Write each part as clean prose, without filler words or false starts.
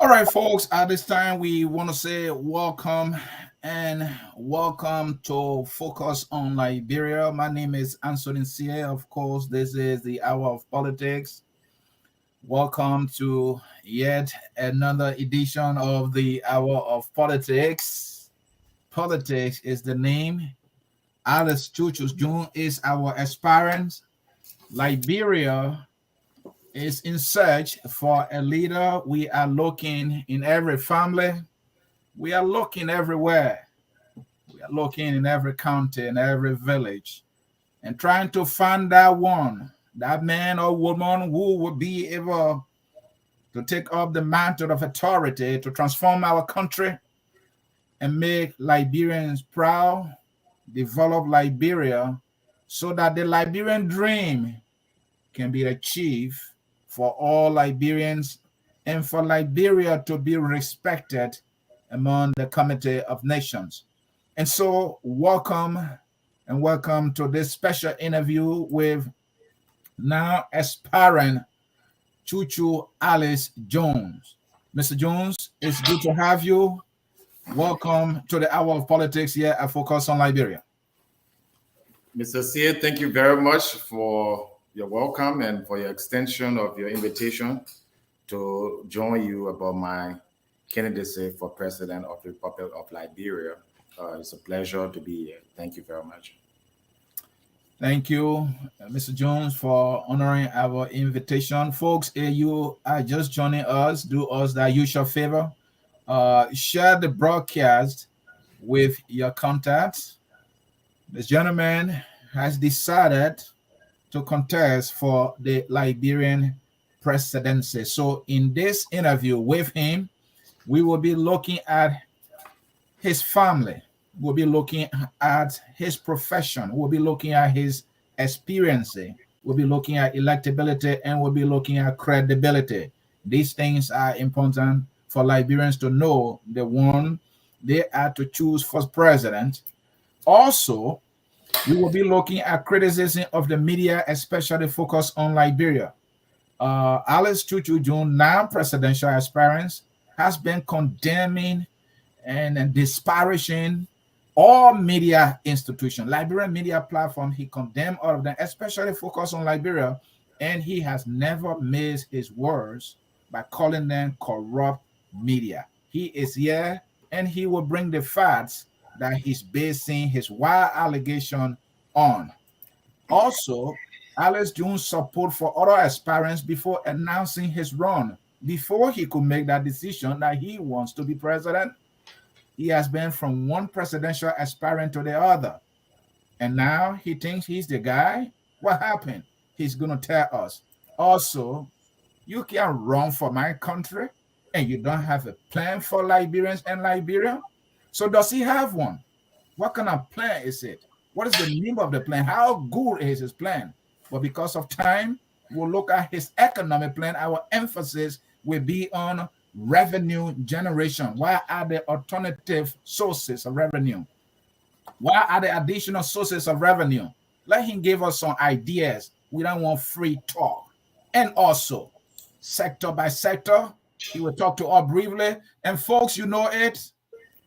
All right, folks, at this time, we want to say welcome and welcome to Focus on Liberia. My name is Anthony C. Of course, this is the Hour of Politics. Welcome to yet another edition of the Hour of Politics. Politics is the name. Chu-Chu is our aspirant. Liberia is in search for a leader. We are looking in every family. We are looking everywhere. We are looking in every county, in every village, and trying to find that one, that man or woman who would be able to take up the mantle of authority to transform our country and make Liberians proud, develop Liberia so that the Liberian dream can be achieved for all Liberians and for Liberia to be respected among the Committee of Nations. And so welcome to this special interview with now aspirant Chu-Chu Alice Jones. Mr. Jones, it's good to have you. Welcome to the Hour of Politics here at Focus on Liberia. Mr. Sia, thank you very much for your welcome and for your extension of your invitation to join you about my candidacy for President of the Republic of Liberia. It's a pleasure to be here. Thank you very much. Thank you, Mr. Jones, for honoring our invitation. Folks, you are just joining us. Do us that usual favor. Share the broadcast with your contacts. This gentleman has decided to contest for the Liberian presidency. So in this interview with him, we will be looking at his family. We'll be looking at his profession. We'll be looking at his experience. We'll be looking at electability, and we'll be looking at credibility. These things are important for Liberians to know the one they are to choose for president. Also, we will be looking at criticism of the media, especially focused on Liberia. Alice Chu-Chu, now presidential aspirant, has been condemning and disparaging all media institutions. Liberian media platform, he condemned all of them, especially focused on Liberia, and he has never missed his words by calling them corrupt media. He is here, and he will bring the facts that he's basing his wild allegation on. Also, Alice Jones' support for other aspirants before announcing his run. Before he could make that decision that he wants to be president, he has been from one presidential aspirant to the other. And now he thinks he's the guy. What happened? He's going to tell us. Also, you can run for my country and you don't have a plan for Liberians and Liberia. So does he have one? What kind of plan is it? What is the name of the plan? How good is his plan? But because of time, we'll look at his economic plan. Our emphasis will be on revenue generation. What are the alternative sources of revenue? What are the additional sources of revenue? Let him give us some ideas. We don't want free talk. And also, sector by sector, he will talk to us briefly. And folks, you know it,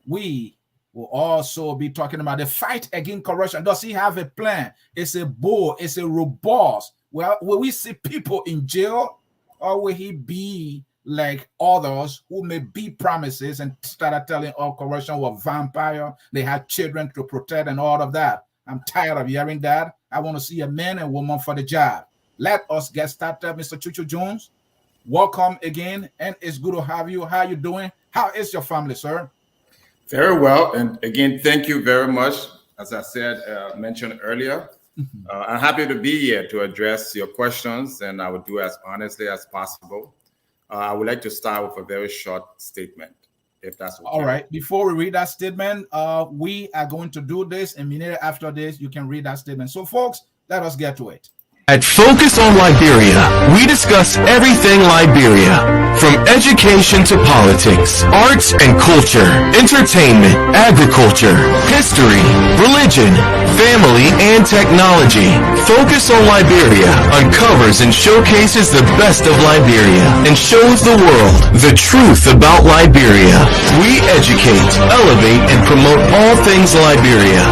we will also be talking about the fight against corruption. Does he have a plan? It's a bold, it's a robust. Well, will we see people in jail, or will he be like others who may be promises and started telling all corruption was vampire, they had children to protect and all of that? I'm tired of hearing that. I want to see a man and woman for the job. Let us get started, Mr. Chu-Chu Jones. Welcome again, and it's good to have you. How are you doing? How is your family, sir? Very well. And again, thank you very much. As I said, mentioned earlier, I'm happy to be here to address your questions, and I will do as honestly as possible. I would like to start with a very short statement, if that's okay. All right. Before we read that statement, we are going to do this. A minute after this, you can read that statement. So, folks, let us get to it. At Focus on Liberia, we discuss everything Liberia, From education to politics, arts and culture, entertainment, agriculture, history, religion, family, and technology, Focus on Liberia uncovers and showcases the best of Liberia and shows the world the truth about Liberia. We educate, elevate, and promote all things Liberia.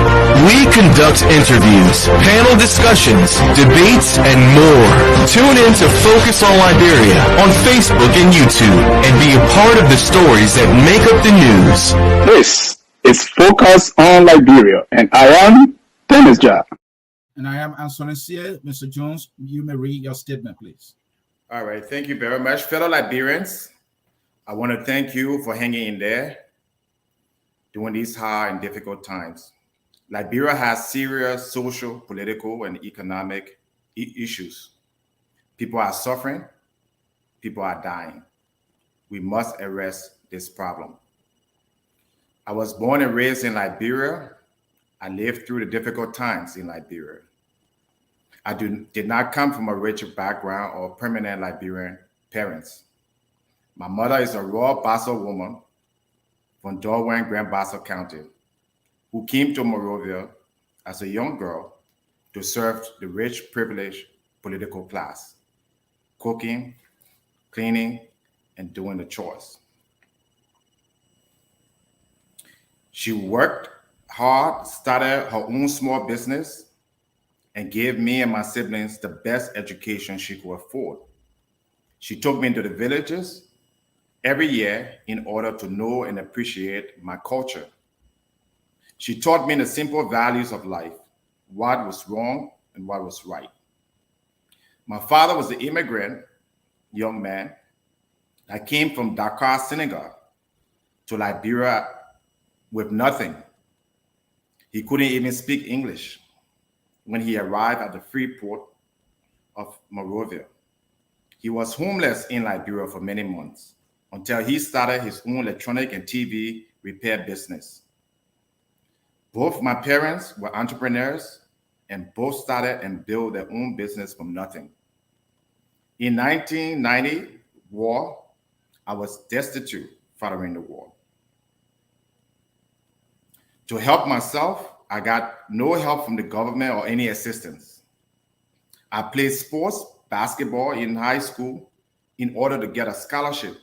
We conduct interviews, panel discussions, debates, and more. Tune in to Focus on Liberia on Facebook and YouTube and be a part of the stories that make up the news. This is Focus on Liberia, and I am Dennis Ja. And I am Anthony Sia. Mr. Jones, you may read your statement, please. All right. Thank you very much. Fellow Liberians, I want to thank you for hanging in there during these hard and difficult times. Liberia has serious social, political, and economic issues. People are suffering. People are dying. We must address this problem. I was born and raised in Liberia. I lived through the difficult times in Liberia. I did not come from a rich background or permanent Liberian parents. My mother is a raw Bassa woman from Darwin, Grand Bassa County, who came to Monrovia as a young girl to serve the rich, privileged political class, cooking, cleaning, and doing the chores. She worked hard, started her own small business, and gave me and my siblings the best education she could afford. She took me into the villages every year in order to know and appreciate my culture. She taught me the simple values of life, what was wrong and what was right. My father was an immigrant young man that came from Dakar, Senegal, to Liberia with nothing. He couldn't even speak English when he arrived at the free port of Monrovia. He was homeless in Liberia for many months until he started his own electronic and TV repair business. Both my parents were entrepreneurs and both started and built their own business from nothing. In 1990 war, I was destitute following the war. To help myself, I got no help from the government or any assistance. I played sports, basketball in high school in order to get a scholarship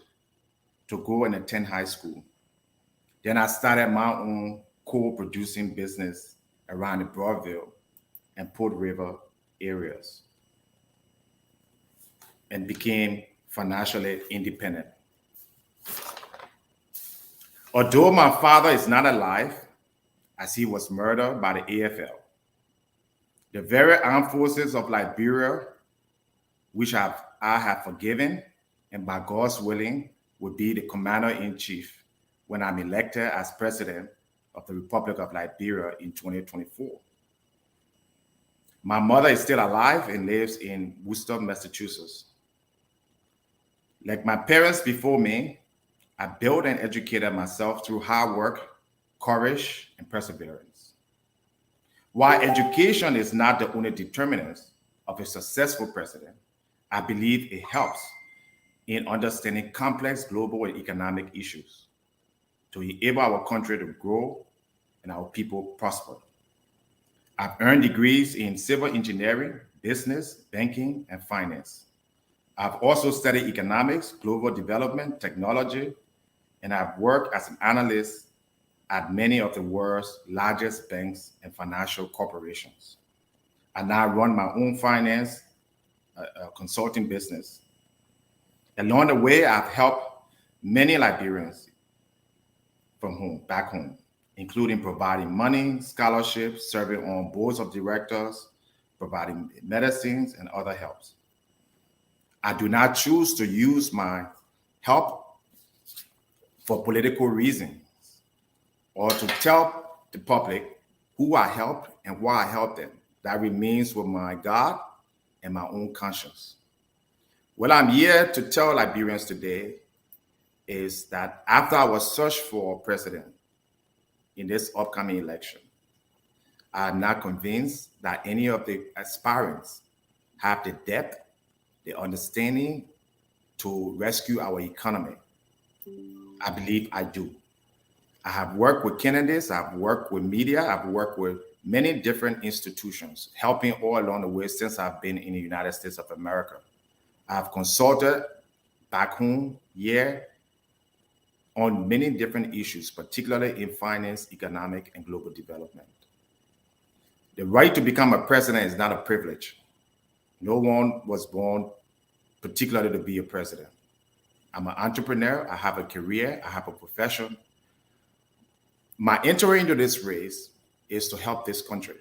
to go and attend high school. Then I started my own co-producing business around the Broadville and Port River areas and became financially independent. Although my father is not alive, as he was murdered by the AFL, the very armed forces of Liberia, which I have forgiven, and by God's willing, will be the commander-in-chief when I'm elected as president of the Republic of Liberia in 2024. My mother is still alive and lives in Worcester, Massachusetts. Like my parents before me, I built and educated myself through hard work, courage, and perseverance. While education is not the only determinant of a successful president, I believe it helps in understanding complex global and economic issues to enable our country to grow and our people prosper. I've earned degrees in civil engineering, business, banking, and finance. I've also studied economics, global development, technology, and I've worked as an analyst at many of the world's largest banks and financial corporations. I now run my own finance consulting business. Along the way, I've helped many Liberians back home, including providing money, scholarships, serving on boards of directors, providing medicines, and other helps. I do not choose to use my help for political reasons or to tell the public who I helped and why I helped them. That remains with my God and my own conscience. What I'm here to tell Liberians today is that after I was searched for president in this upcoming election, I'm not convinced that any of the aspirants have the depth, the understanding, to rescue our economy? I believe I do. I have worked with candidates, I've worked with media, I've worked with many different institutions, helping all along the way since I've been in the United States of America. I've consulted back home, on many different issues, particularly in finance, economic, and global development. The right to become a president is not a privilege. No one was born particularly to be a president. I'm an entrepreneur, I have a career, I have a profession. My entry into this race is to help this country,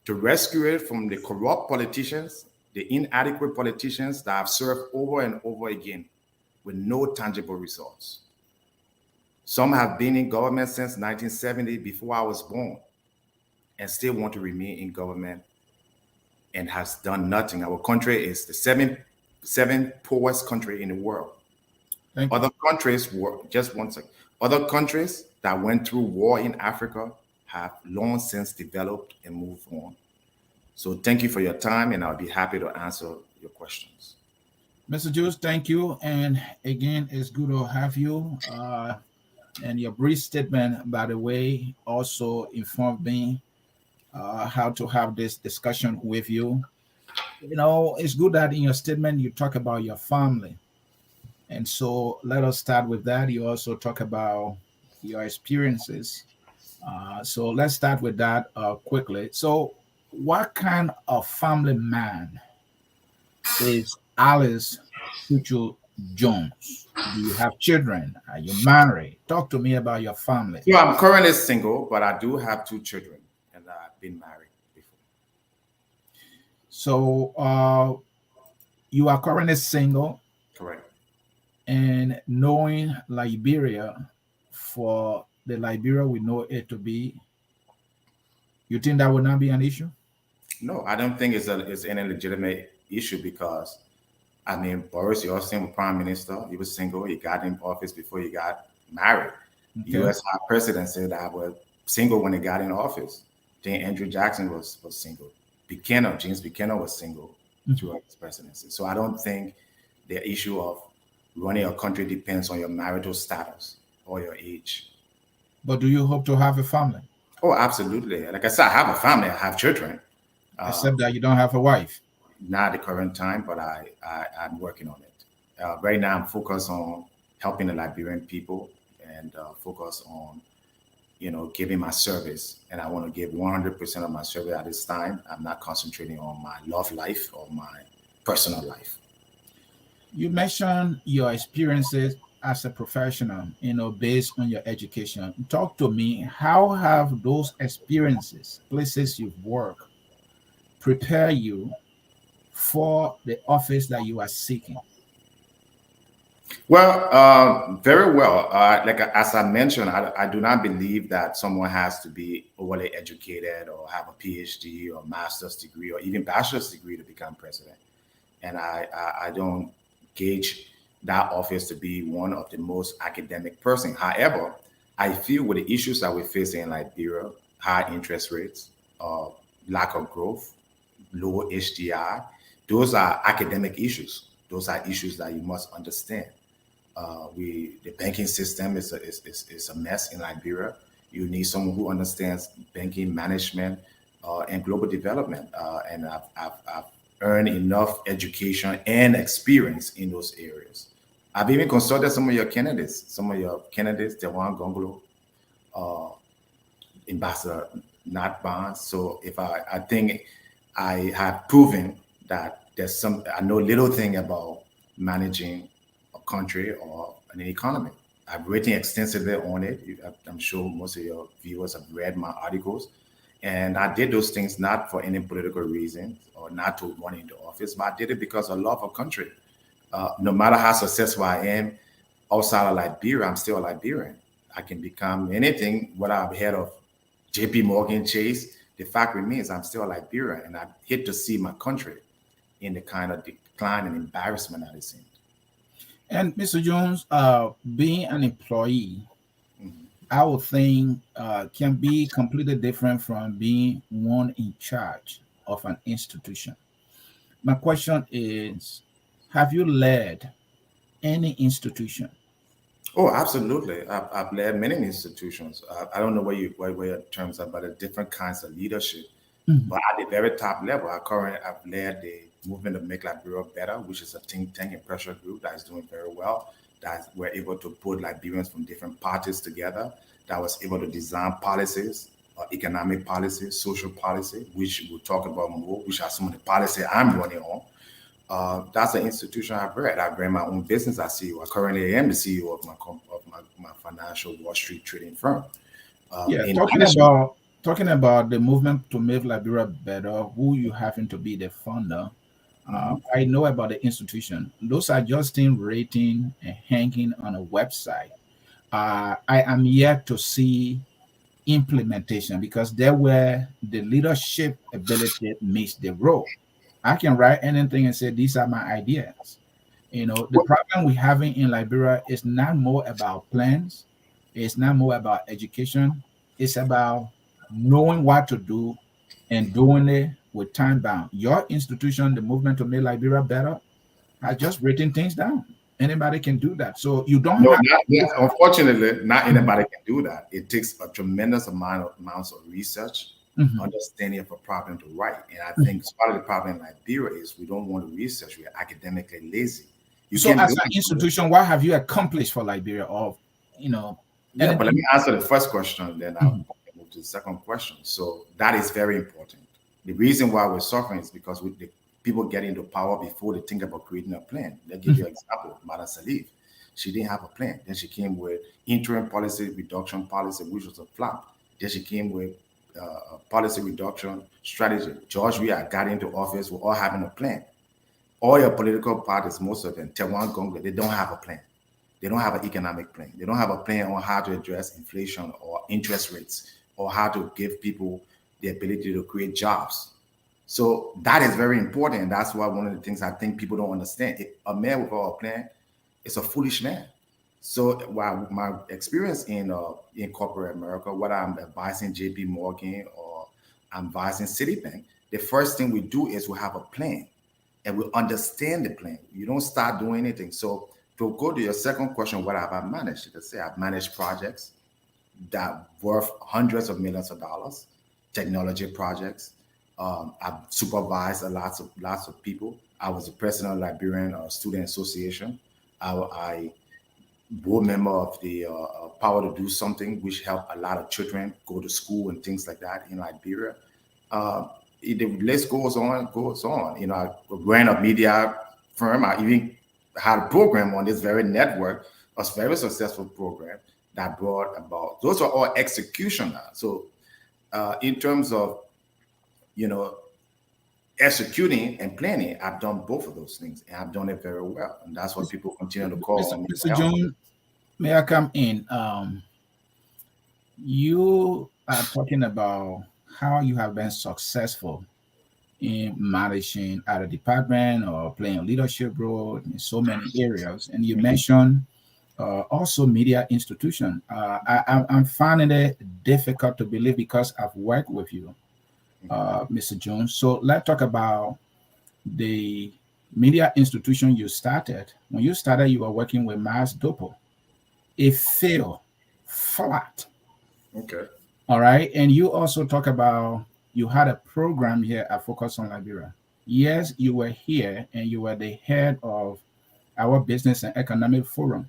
to rescue it from the corrupt politicians, the inadequate politicians that have served over and over again with no tangible results. Some have been in government since 1970, before I was born, and still want to remain in government and has done nothing. Our country is the seventh poorest country in the world. Other countries were, just one second, other countries that went through war in Africa have long since developed and moved on. So thank you for your time, and I'll be happy to answer your questions. Mr. Jules, thank you. And again, it's good to have you. And your brief statement, by the way, also informed me how to have this discussion with you. You know, it's good that in your statement you talk about your family. And so let us start with that. You also talk about your experiences. So let's start with that quickly. So, what kind of family man is Alice Chu-Chu Jones? Do you have children? Are you married? Talk to me about your family. Yeah, I'm currently single, but I do have 2 children, and I've been married before. So, you are currently single. Correct. And knowing Liberia, for the Liberia we know it to be, you think that would not be an issue? No, I don't think it's any legitimate issue because, I mean, Boris Yeltsin was prime minister. He was single. He got in office before he got married. Okay. U.S. president said that I was single when he got in office. Then Andrew Jackson was single. James Buchanan was single throughout his presidency. So I don't think the issue of running a country depends on your marital status or your age. But do you hope to have a family? Oh, absolutely. Like I said, I have a family. I have children. Except that you don't have a wife. Not at the current time, but I'm working on it. Right now, I'm focused on helping the Liberian people and focus on, giving my service. And I want to give 100% of my service at this time. I'm not concentrating on my love life or my personal life. You mentioned your experiences as a professional, based on your education. Talk to me. How have those experiences, places you've worked, prepare you for the office that you are seeking? Well, very well. Like as I mentioned, I do not believe that someone has to be overly educated or have a PhD or master's degree or even bachelor's degree to become president. And I don't gauge that office to be one of the most academic person. However, I feel with the issues that we're facing in Liberia, high interest rates, lack of growth, low HDI, those are academic issues. Those are issues that you must understand. The banking system is a mess in Liberia. You need someone who understands banking management and global development. And I've earned enough education and experience in those areas. I've even consulted some of your candidates, Dewan Gongolo, Ambassador Nat Barnes. So if I think I have proven that I know little thing about managing a country or an economy. I've written extensively on it. I'm sure most of your viewers have read my articles. And I did those things not for any political reason or not to run into office, but I did it because I love our country. No matter how successful I am outside of Liberia, I'm still a Liberian. I can become anything, whether I'm head of JP Morgan Chase. The fact remains I'm still a Liberian, and I hate to see my country in the kind of decline and embarrassment that it's in. And Mr. Jones, being an employee, I would think can be completely different from being one in charge of an institution. My question is, have you led any institution? Oh, absolutely. I've led many institutions. I don't know where your terms are, but the different kinds of leadership. Mhm. But at the very top level, I've led the movement to make Liberia better, which is a think tank and pressure group that is doing very well. That we're able to put Liberians from different parties together. That was able to design policies, economic policy, social policy, which we'll talk about more, which are some of the policies I'm running on. That's an institution I've read. I've ran my own business as CEO. I currently am the CEO of my financial Wall Street trading firm. Yeah, In addition, talking about the movement to make Liberia better, who you happen to be the founder. mhm. I know about the institution. Those are just in rating and hanging on a website. I am yet to see implementation because there where the leadership ability meets the role. I can write anything and say these are my ideas. The problem we're having in Liberia is not more about plans, it's not more about education, it's about knowing what to do and doing it with time bound. Your institution, the movement to make Liberia better, has just written things down. Anybody can do that. So you don't No, have not, to. yes, unfortunately, not Mhm, anybody can do that. It takes a tremendous amounts of research, mhm, understanding of a problem to write. And I mhm. think part of the problem in Liberia is we don't want to research. We're academically lazy. You So can as do an it. institution, what have you accomplished for Liberia or you know Yeah, but let me anything? answer the first question, then I'll Mhm, move to the second question. So that is very important. The reason why we're suffering is because the people get into power before they think about creating a plan. Let me give you mhm. an example. Madam Salif, she didn't have a plan. Then she came with interim policy reduction policy, which was a flop. Then she came with a policy reduction strategy. George Weah got into office with all having a plan. All your political parties, most of them, Tewan Gongwe, they don't have a plan. They don't have an economic plan. They don't have a plan on how to address inflation or interest rates or how to give people the ability to create jobs. So that is very important. And that's why one of the things I think people don't understand. A man without a plan is a foolish man. So while my experience in corporate America, whether I'm advising JP Morgan or I'm advising Citibank, the first thing we do is we have a plan and we understand the plan. You don't start doing anything. So to go to your second question, what have I managed? You could say I've managed projects that worth hundreds of millions of dollars, technology projects. I've supervised lots of people. I was the president of Liberian Student Association. I board member of the Power to Do Something, which helped a lot of children go to school and things like that in Liberia. Uh, the list goes on, goes on. I ran a media firm. I even had a program on this very network, a very successful program that brought about. Those are all execution. So, in terms of you know executing and planning, I've done both of those things, and I've done it very well. And that's what people continue to call Mr. on me for Mr. help. John, may I come in? You are talking about how you have been successful in managing at a department or playing a leadership role in so many areas, and you mentioned also media institution. I'm finding it difficult to believe because I've worked with you, Mr. Jones. So let's talk about the media institution you started. When you started, you were working with Mars Dopo. It failed flat. Okay. All right. And you also talk about you had a program here at Focus on Liberia. Yes, you were here and you were the head of our business and economic forum.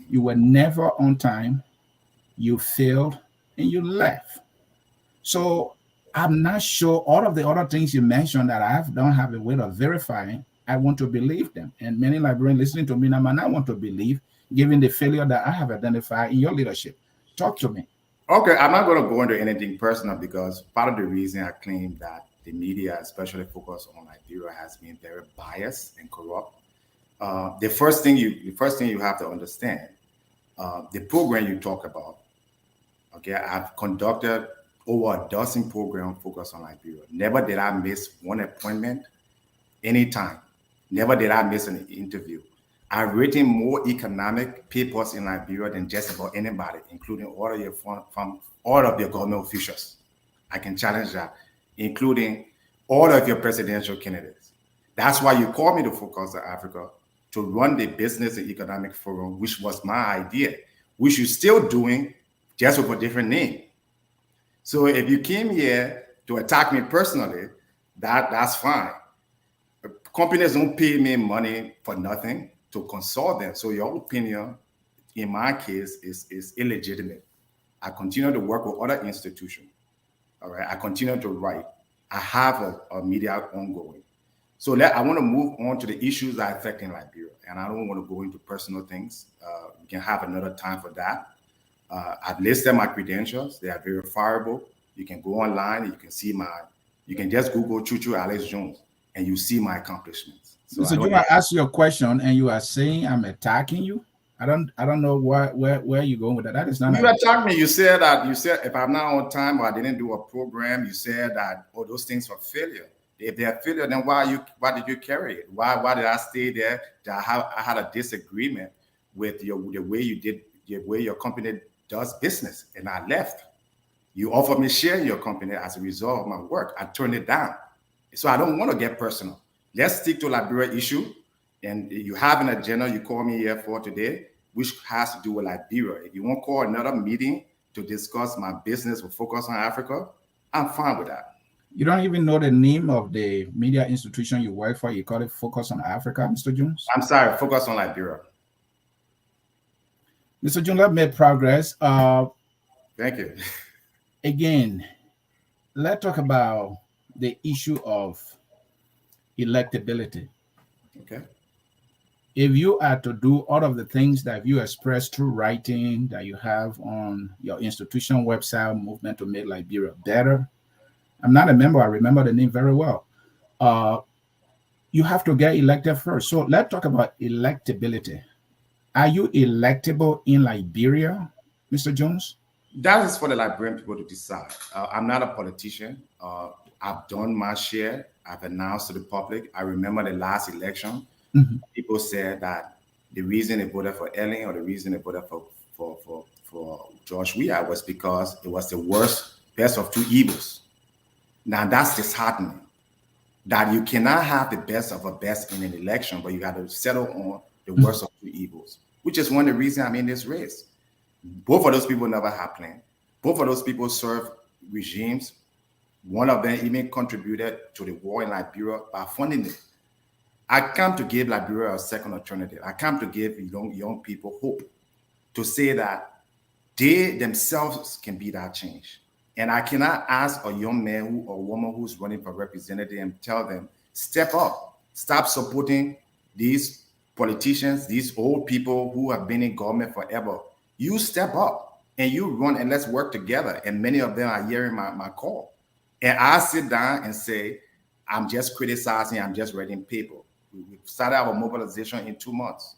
You were never on time, you failed, and you left. So I'm not sure all of the other things you mentioned that don't have a way of verifying. I want to believe them. And many Liberians listening to me now might not want to believe, given the failure that I have identified in your leadership. Talk to me. Okay, I'm not going to go into anything personal because part of the reason I claim that the media, especially focused on Liberia, has been very biased and corrupt. The first thing you have to understand, the program you talk about. Okay, I've conducted over a dozen programs focused on Liberia. Never did I miss one appointment anytime. Never did I miss an interview. I've written more economic papers in Liberia than just about anybody, including all of your from all of your government officials. I can challenge that, including all of your presidential candidates. That's why you called me to focus on Africa. to run the Business and Economic Forum, which was my idea, which you're still doing, just with a different name. So if you came here to attack me personally, that's fine. Companies don't pay me money for nothing to consult them. So your opinion, in my case, is illegitimate. I continue to work with other institutions. All right. I continue to write. I have a media ongoing. So I want to move on to the issues that are affecting Liberia. And I don't want to go into personal things. We can have another time for that. I've listed my credentials. They are verifiable. You can go online. You can just Google Chu-Chu Alex Jones and you see my accomplishments. So I asked you a question and you are saying I'm attacking you. I don't know where you going with that. That is not. You attacked me. You said if I'm not on time or I didn't do a program, you said that those things were failure. If they're failure, then why did you carry it? Why did I stay there? I had a disagreement with the way your company does business, and I left. You offered me sharing your company as a result of my work. I turned it down. So I don't want to get personal. Let's stick to Liberia issue. And you have an agenda you call me here for today, which has to do with Liberia. If you want to call another meeting to discuss my business with Focus on Africa, I'm fine with that. You don't even know the name of the media institution you work for. You call it Focus on Africa, Mr. Jones? I'm sorry, Focus on Liberia. Mr. Jones, let's make progress. Thank you. Again, let's talk about the issue of electability. Okay. If you are to do all of the things that you express through writing that you have on your institution website, Movement to Make Liberia Better, I'm not a member, I remember the name very well. You have to get elected first. So let's talk about electability. Are you electable in Liberia, Mr. Jones? That is for the Liberian people to decide. I'm not a politician. I've done my share. I've announced to the public. I remember the last election. Mm-hmm. People said that the reason they voted for Ellen or the reason they voted for George Weah was because it was the best of two evils. Now that's disheartening. That you cannot have the best of a best in an election, but you got to settle on the worst of two evils, which is one of the reasons I'm in this race. Both of those people never happened. Both of those people served regimes. One of them even contributed to the war in Liberia by funding it. I come to give Liberia a second alternative. I come to give young people hope to say that they themselves can be that change. And I cannot ask a young man or woman who's running for representative and tell them, step up, stop supporting these politicians, these old people who have been in government forever. You step up and you run and let's work together. And many of them are hearing my call. And I sit down and say, I'm just criticizing, I'm just reading paper. We've started our mobilization in 2 months.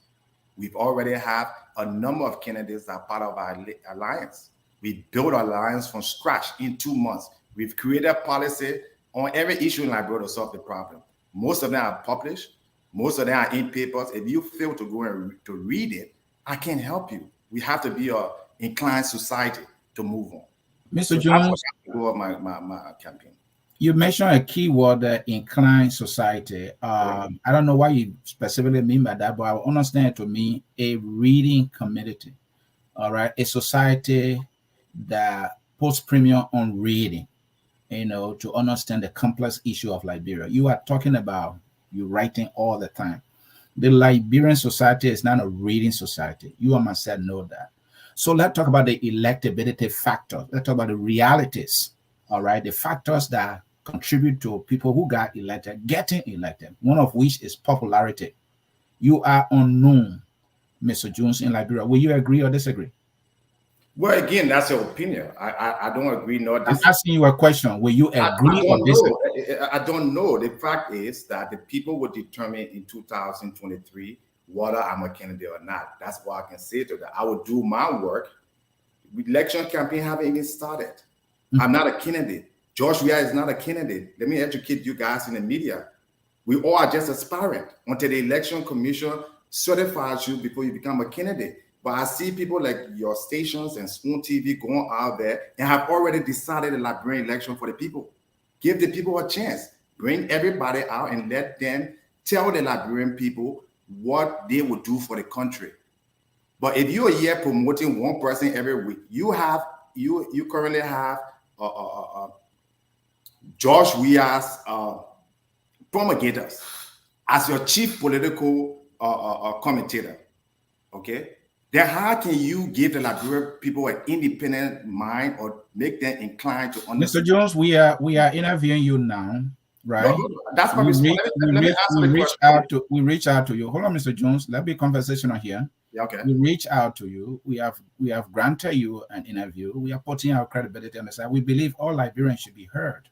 We've already have a number of candidates that are part of our alliance. We built our alliance from scratch in 2 months. We've created policy on every issue in Liberia to solve the problem. Most of them are published. Most of them are in papers. If you fail to go and to read it, I can't help you. We have to be an inclined society to move on. Mr. Jones, my campaign. You mentioned a key word, inclined society. I don't know what you specifically mean by that, but I understand it to mean a reading community. All right, a society that puts premium on reading, to understand the complex issue of Liberia. You are talking about you writing all the time. The Liberian society is not a reading society. You and myself know that. So let's talk about the electability factor. Let's talk about the realities, all right? The factors that contribute to people who got elected, getting elected, one of which is popularity. You are unknown, Mr. Jones, in Liberia. Will you agree or disagree? Well, again, that's your opinion. I don't agree nor disagree. I'm asking you a question. Will you agree or disagree? I don't know. The fact is that the people will determine in 2023 whether I'm a candidate or not. That's what I can say to that. I will do my work. Election campaign haven't even started. Mm-hmm. I'm not a candidate. George Weah is not a candidate. Let me educate you guys in the media. We all are just aspirant until the election commission certifies you before you become a candidate. But I see people like your stations and Spoon TV going out there and have already decided the Liberian election for the people. Give the people a chance. Bring everybody out and let them tell the Liberian people what they would do for the country. But if you're here promoting one person every week, you currently have George Weah's promulgators as your chief political commentator. Okay, then how can you give the Liberian people an independent mind or make them inclined to understand? Mr. Jones, we are interviewing you now, right? No, that's my response. Let me answer the question. We reach out to you. Hold on, Mr. Jones. Let's be conversational here. Yeah, okay. We reach out to you. We have granted you an interview. We are putting our credibility on the side. We believe all Liberians should be heard.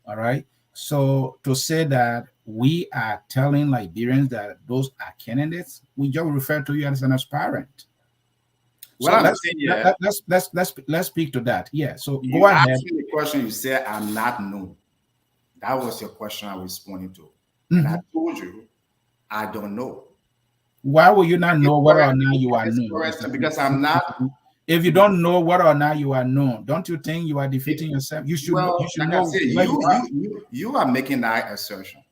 All right. So to say that we are telling Liberians that those are candidates, we just refer to you as an aspirant. So let's speak to that. Yeah. So you go ahead. asked me the question. You said I'm not known. That was your question I was responding to. And I told you I don't know. Why will you not know whether or not you are known? Because I'm not. If you don't know whether or not you are known, don't you think you are defeating yourself? You should. Well, you should like know. I said, you are making that assertion.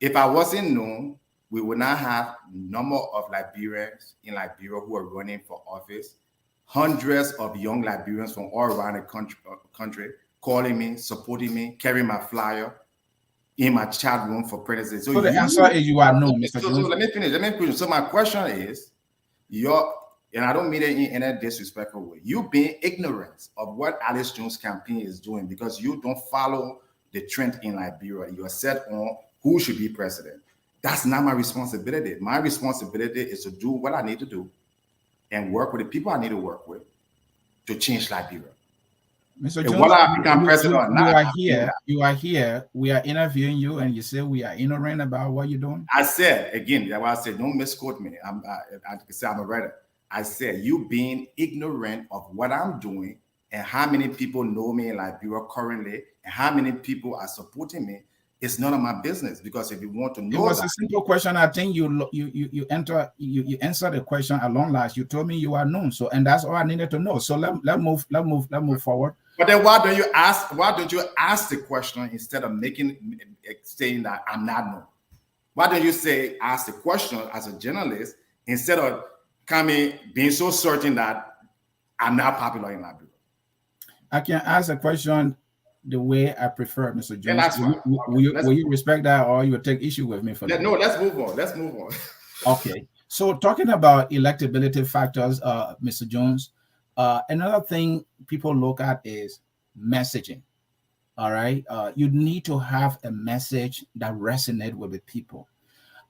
If I wasn't known, we would not have number of Liberians in Liberia who are running for office. Hundreds of young Liberians from all around the country calling me, supporting me, carrying my flyer in my chat room for president. So the answer is you are known, Mr. Jones. So let me finish. So my question is, and I don't mean it in a disrespectful way, you being ignorant of what Alice Jones' campaign is doing because you don't follow the trend in Liberia. You are set on who should be president. That's not my responsibility. My responsibility is to do what I need to do and work with the people I need to work with to change Liberia. Mr. Jones, whether I become president or not, you are here. We are interviewing you, and you say we are ignorant about what you're doing. I said again, that's why I said don't misquote me. I say I'm a writer. I said you being ignorant of what I'm doing and how many people know me in Liberia currently and how many people are supporting me. It's none of my business because if you want to know, it was a simple question. I think you answered the question along last. You told me you are known, so and that's all I needed to know. So let's move forward. But then why don't you ask the question instead of saying that I'm not known? Why don't you ask the question as a journalist instead of being so certain that I'm not popular in Liberia? I can ask a question the way I prefer, Mr. Jones. That's fine. Will you respect that, or you will take issue with me for that? No, let's move on. Okay. So talking about electability factors, Mr. Jones, another thing people look at is messaging. All right. You need to have a message that resonates with the people.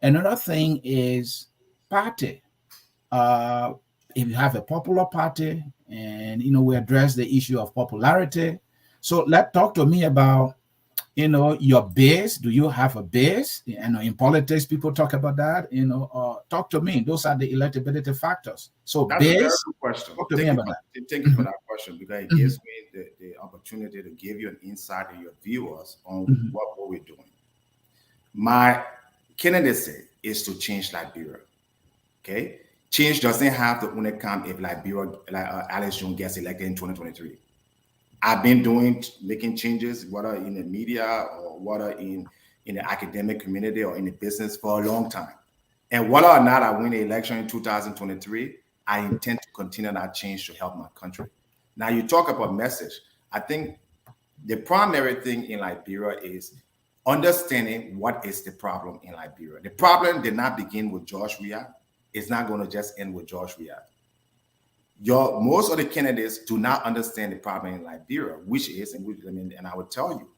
Another thing is party. If you have a popular party and, we address the issue of popularity. So talk to me about, your base. Do you have a base? In politics, people talk about that, talk to me. Those are the electability factors. So that's base. A very good question. Talk to me about that. Thank you for that question because it gives me the opportunity to give you an insight to your viewers on what we're doing. My candidacy is to change Liberia. Okay? Change doesn't have to only come if Liberia, Alice Jones gets elected in 2023. I've been making changes, whether in the media or whether in the academic community or in the business for a long time. And whether or not I win the election in 2023, I intend to continue that change to help my country. Now you talk about message. I think the primary thing in Liberia is understanding what is the problem in Liberia. The problem did not begin with George Weah. It's not going to just end with George Weah. Most of the candidates do not understand the problem in Liberia, which is, and I will tell you,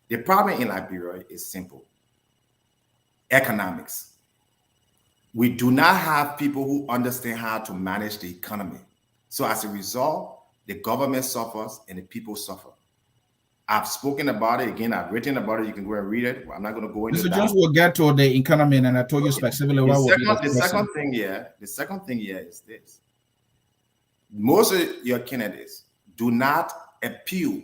the problem in Liberia is simple. Economics. We do not have people who understand how to manage the economy. So as a result, the government suffers and the people suffer. I've spoken about it again. I've written about it. You can go and read it. I'm not going to go into Mr. that. Jones will get to the economy, and I told you specifically what will be the second thing here is this. Most of your candidates do not appeal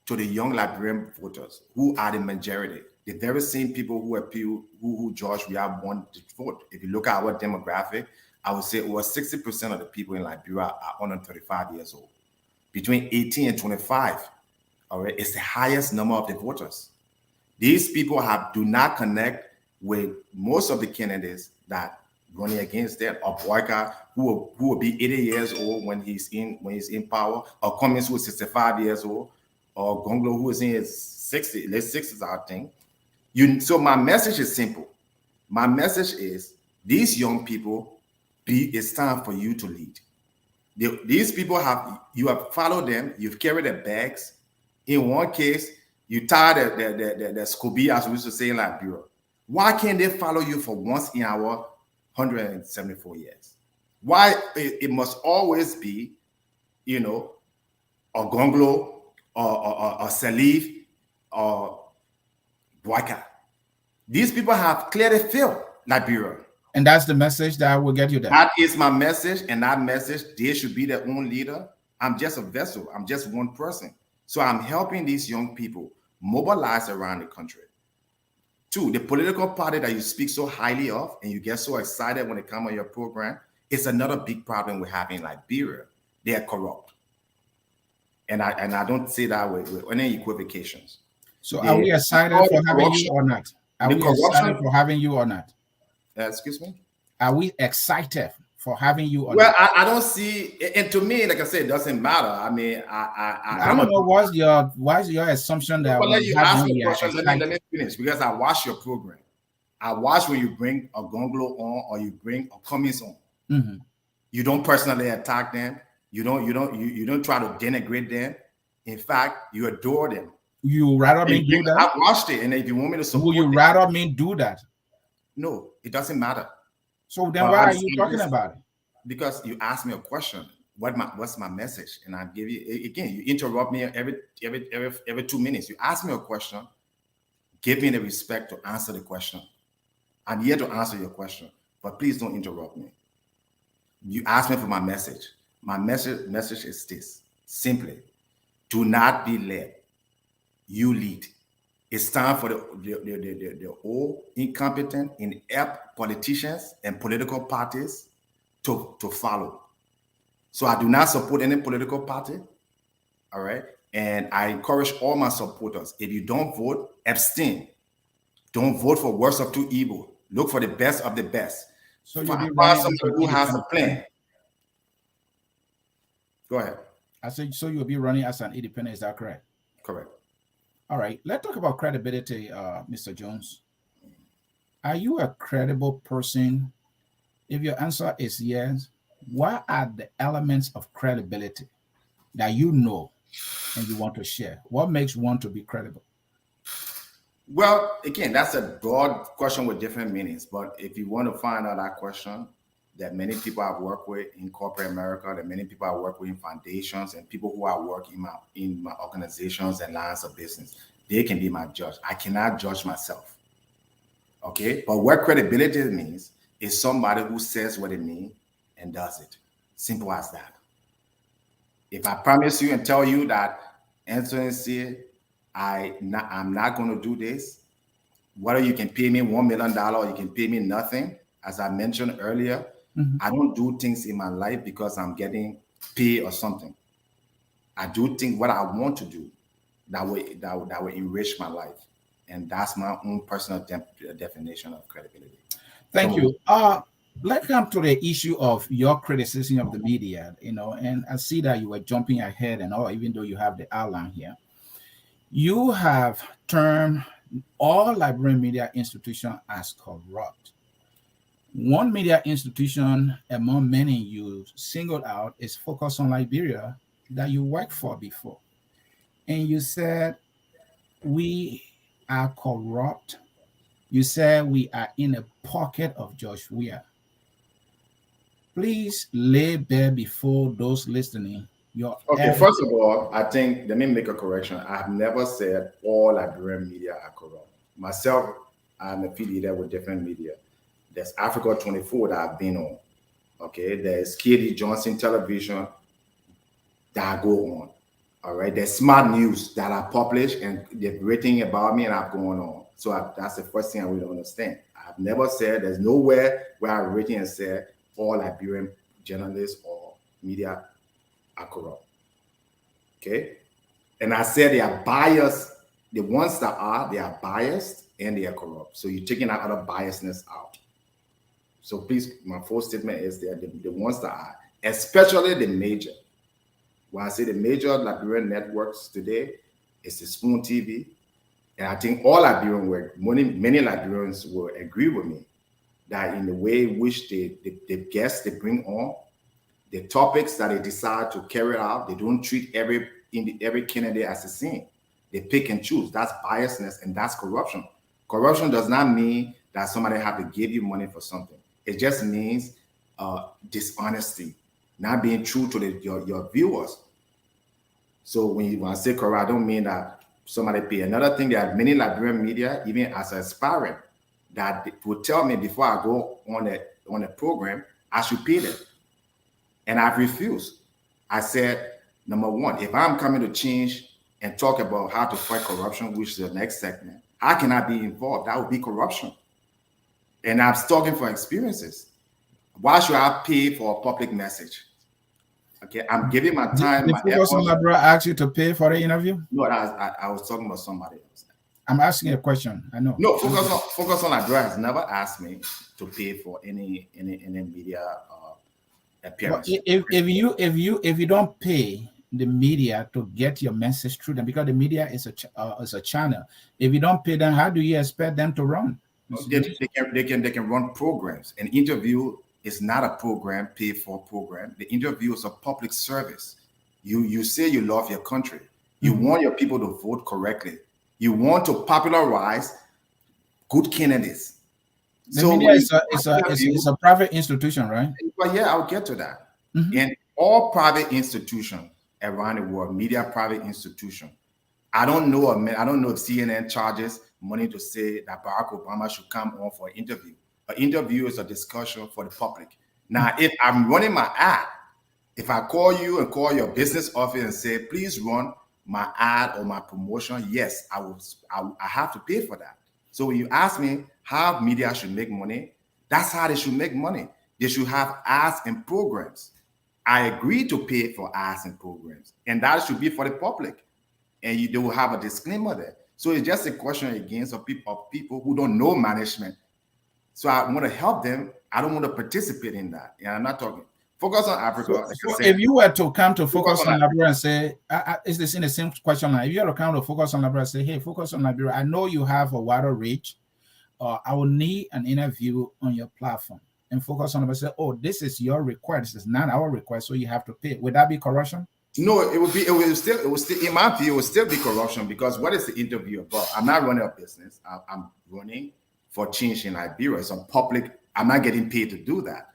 to the young Liberian voters who are the majority. The very same people who appeal, who George Weah want to vote. If you look at our demographic, I would say over 60% of the people in Liberia are under 35 years old. Between 18 and 25, all right, it's the highest number of the voters. These people do not connect with most of the candidates that running against them, or Boyka, who will be 80 years old when he's in power, or Cummings, who is 65 years old, or Gonglo, who is in his 60, late 60s, I think. So my message is simple. My message is these young people, it's time for you to lead. These people you have followed them, you've carried their bags. In one case, you tied the Scooby, as we used to say in Liberia. Why can't they follow you for once in our 174 years? Why it must always be, a Gonglo or Salif or Boyka? These people have clearly failed Liberia. And that's the message that will get you there. That is my message, and that message, they should be their own leader. I'm just a vessel. I'm just one person. So I'm helping these young people mobilize around the country. Two, the political party that you speak so highly of and you get so excited when they come on your program, it's another big problem we have in Liberia. They are corrupt. And I don't say that with any equivocations. So are we excited for having you or not? Are we excited for having you or not? Excuse me? Are we excited for having you or well, not? I don't see, and to me, like I said, it doesn't matter. I mean, I don't know what's your assumption that let you ask me questions. Let me finish, because I watch your program. I watch when you bring a Gonglo on or you bring a Cummings on. Mm-hmm. You don't personally attack them. You don't try to denigrate them. In fact, you adore them. You rather me do that? I've watched it, and if you want me to support, would you rather me do that? No, it doesn't matter. So then why are you talking about it? Because you asked me a question. What's my message? And I give you, again, you interrupt me every 2 minutes. You ask me a question, give me the respect to answer the question. I'm here to answer your question, but please don't interrupt me. You asked me for my message. My message is this: simply, do not be led. You lead. It's time for the old, incompetent, inept politicians and political parties to follow. So I do not support any political party, all right? And I encourage all my supporters, if you don't vote, abstain. Don't vote for worst of two evil. Look for the best of the best. So you'll be find somebody who has a plan. Go ahead. I said, so you'll be running as an independent, is that correct? Correct. All right, let's talk about credibility, Mr. Jones. Are you a credible person? If your answer is yes, what are the elements of credibility that you know and you want to share? What makes one to be credible? Well, again, that's a broad question with different meanings. But if you want to find out that question, that many people I've worked with in corporate America, that many people I work with in foundations, and people who I work in my organizations and lines of business, they can be my judge. I cannot judge myself. Okay? But what credibility means is somebody who says what it means and does it. Simple as that. If I promise you and tell you that Anthony said, I'm not going to do this, whether you can pay me $1 million or you can pay me nothing, as I mentioned earlier, I don't do things in my life because I'm getting paid or something. I do things what I want to do that will enrich my life. And that's my own personal definition of credibility. Thank you. Let's come to the issue of your criticism of the media, and I see that you were jumping ahead and all, even though you have the outline here. You have termed all Liberian media institutions as corrupt. One media institution among many you singled out is Focus on Liberia that you worked for before. And you said, we are corrupt. You said we are in a pocket of George Weah. Please lay bare before those listening Okay, first of all, I think, let me make a correction. I have never said all Liberian media are corrupt. Myself, I'm affiliated with different media. There's Africa 24 that I've been on. Okay, there's KD Johnson Television that I go on. All right, there's Smart News that I publish and they're writing about me and I've gone on. So that's the first thing I really understand. I've never said, there's nowhere where I've written and said all Liberian journalists or media are corrupt. Okay, and I said they are biased. The ones that are, they are biased and they are corrupt. So you're taking that other biasness out. So please, my first statement is that the ones that are, especially the major. When I say the major Liberian networks today, it's the Spoon TV. And I think all Liberians many Liberians will agree with me that in the way in which the guests they bring on, the topics that they decide to carry out, they don't treat every candidate as the same. They pick and choose. That's biasness and that's corruption. Corruption does not mean that somebody have to give you money for something. It just means dishonesty, not being true to your viewers. So when I say corrupt, I don't mean that somebody pay. Another thing, there are many Liberian media, even as an aspirant, that will tell me before I go on a program, I should pay them. And I've refused. I said, number one, if I'm coming to change and talk about how to fight corruption, which is the next segment, how can I be involved? That would be corruption. And I'm talking from experiences. Why should I pay for a public message? Okay, I'm giving my time. Did Focus on Liberia ask you to pay for the interview? No, I was talking about somebody else. I'm asking a question. I know. No, Focus on Liberia has never asked me to pay for any media appearance. Well, if you don't pay the media to get your message through them, because the media is a channel. If you don't pay them, how do you expect them to run? They can run programs. An interview is not a program, paid for program. The interview is a public service. You say you love your country. You want your people to vote correctly. You want to popularize good candidates. The media is a private institution, right? But yeah, I'll get to that. And all private institutions around the world, media private institution. I don't know if CNN charges money to say that Barack Obama should come on for an interview. An interview is a discussion for the public. Now, if I'm running my ad, if I call you and call your business office and say, please run my ad or my promotion, yes, I have to pay for that. So when you ask me how media should make money, that's how they should make money. They should have ads and programs. I agree to pay for ads and programs, and that should be for the public. And they will have a disclaimer there. So it's just a question against of people who don't know management. So I want to help them. I don't want to participate in that. And I'm not talking. Focus on Africa. So if you were to come to Focus on Liberia and say, is this in the same question line? If you were to come to Focus on Liberia and say, hey, Focus on Liberia, I know you have a wider reach. I will need an interview on your platform. And Focus on Liberia say, oh, this is your request. This is not our request, so you have to pay. Would that be corruption? No, it will still, in my view, it will still be corruption, because what is the interview about? I'm not running a business. I'm running for change in Liberia. It's a public, I'm not getting paid to do that.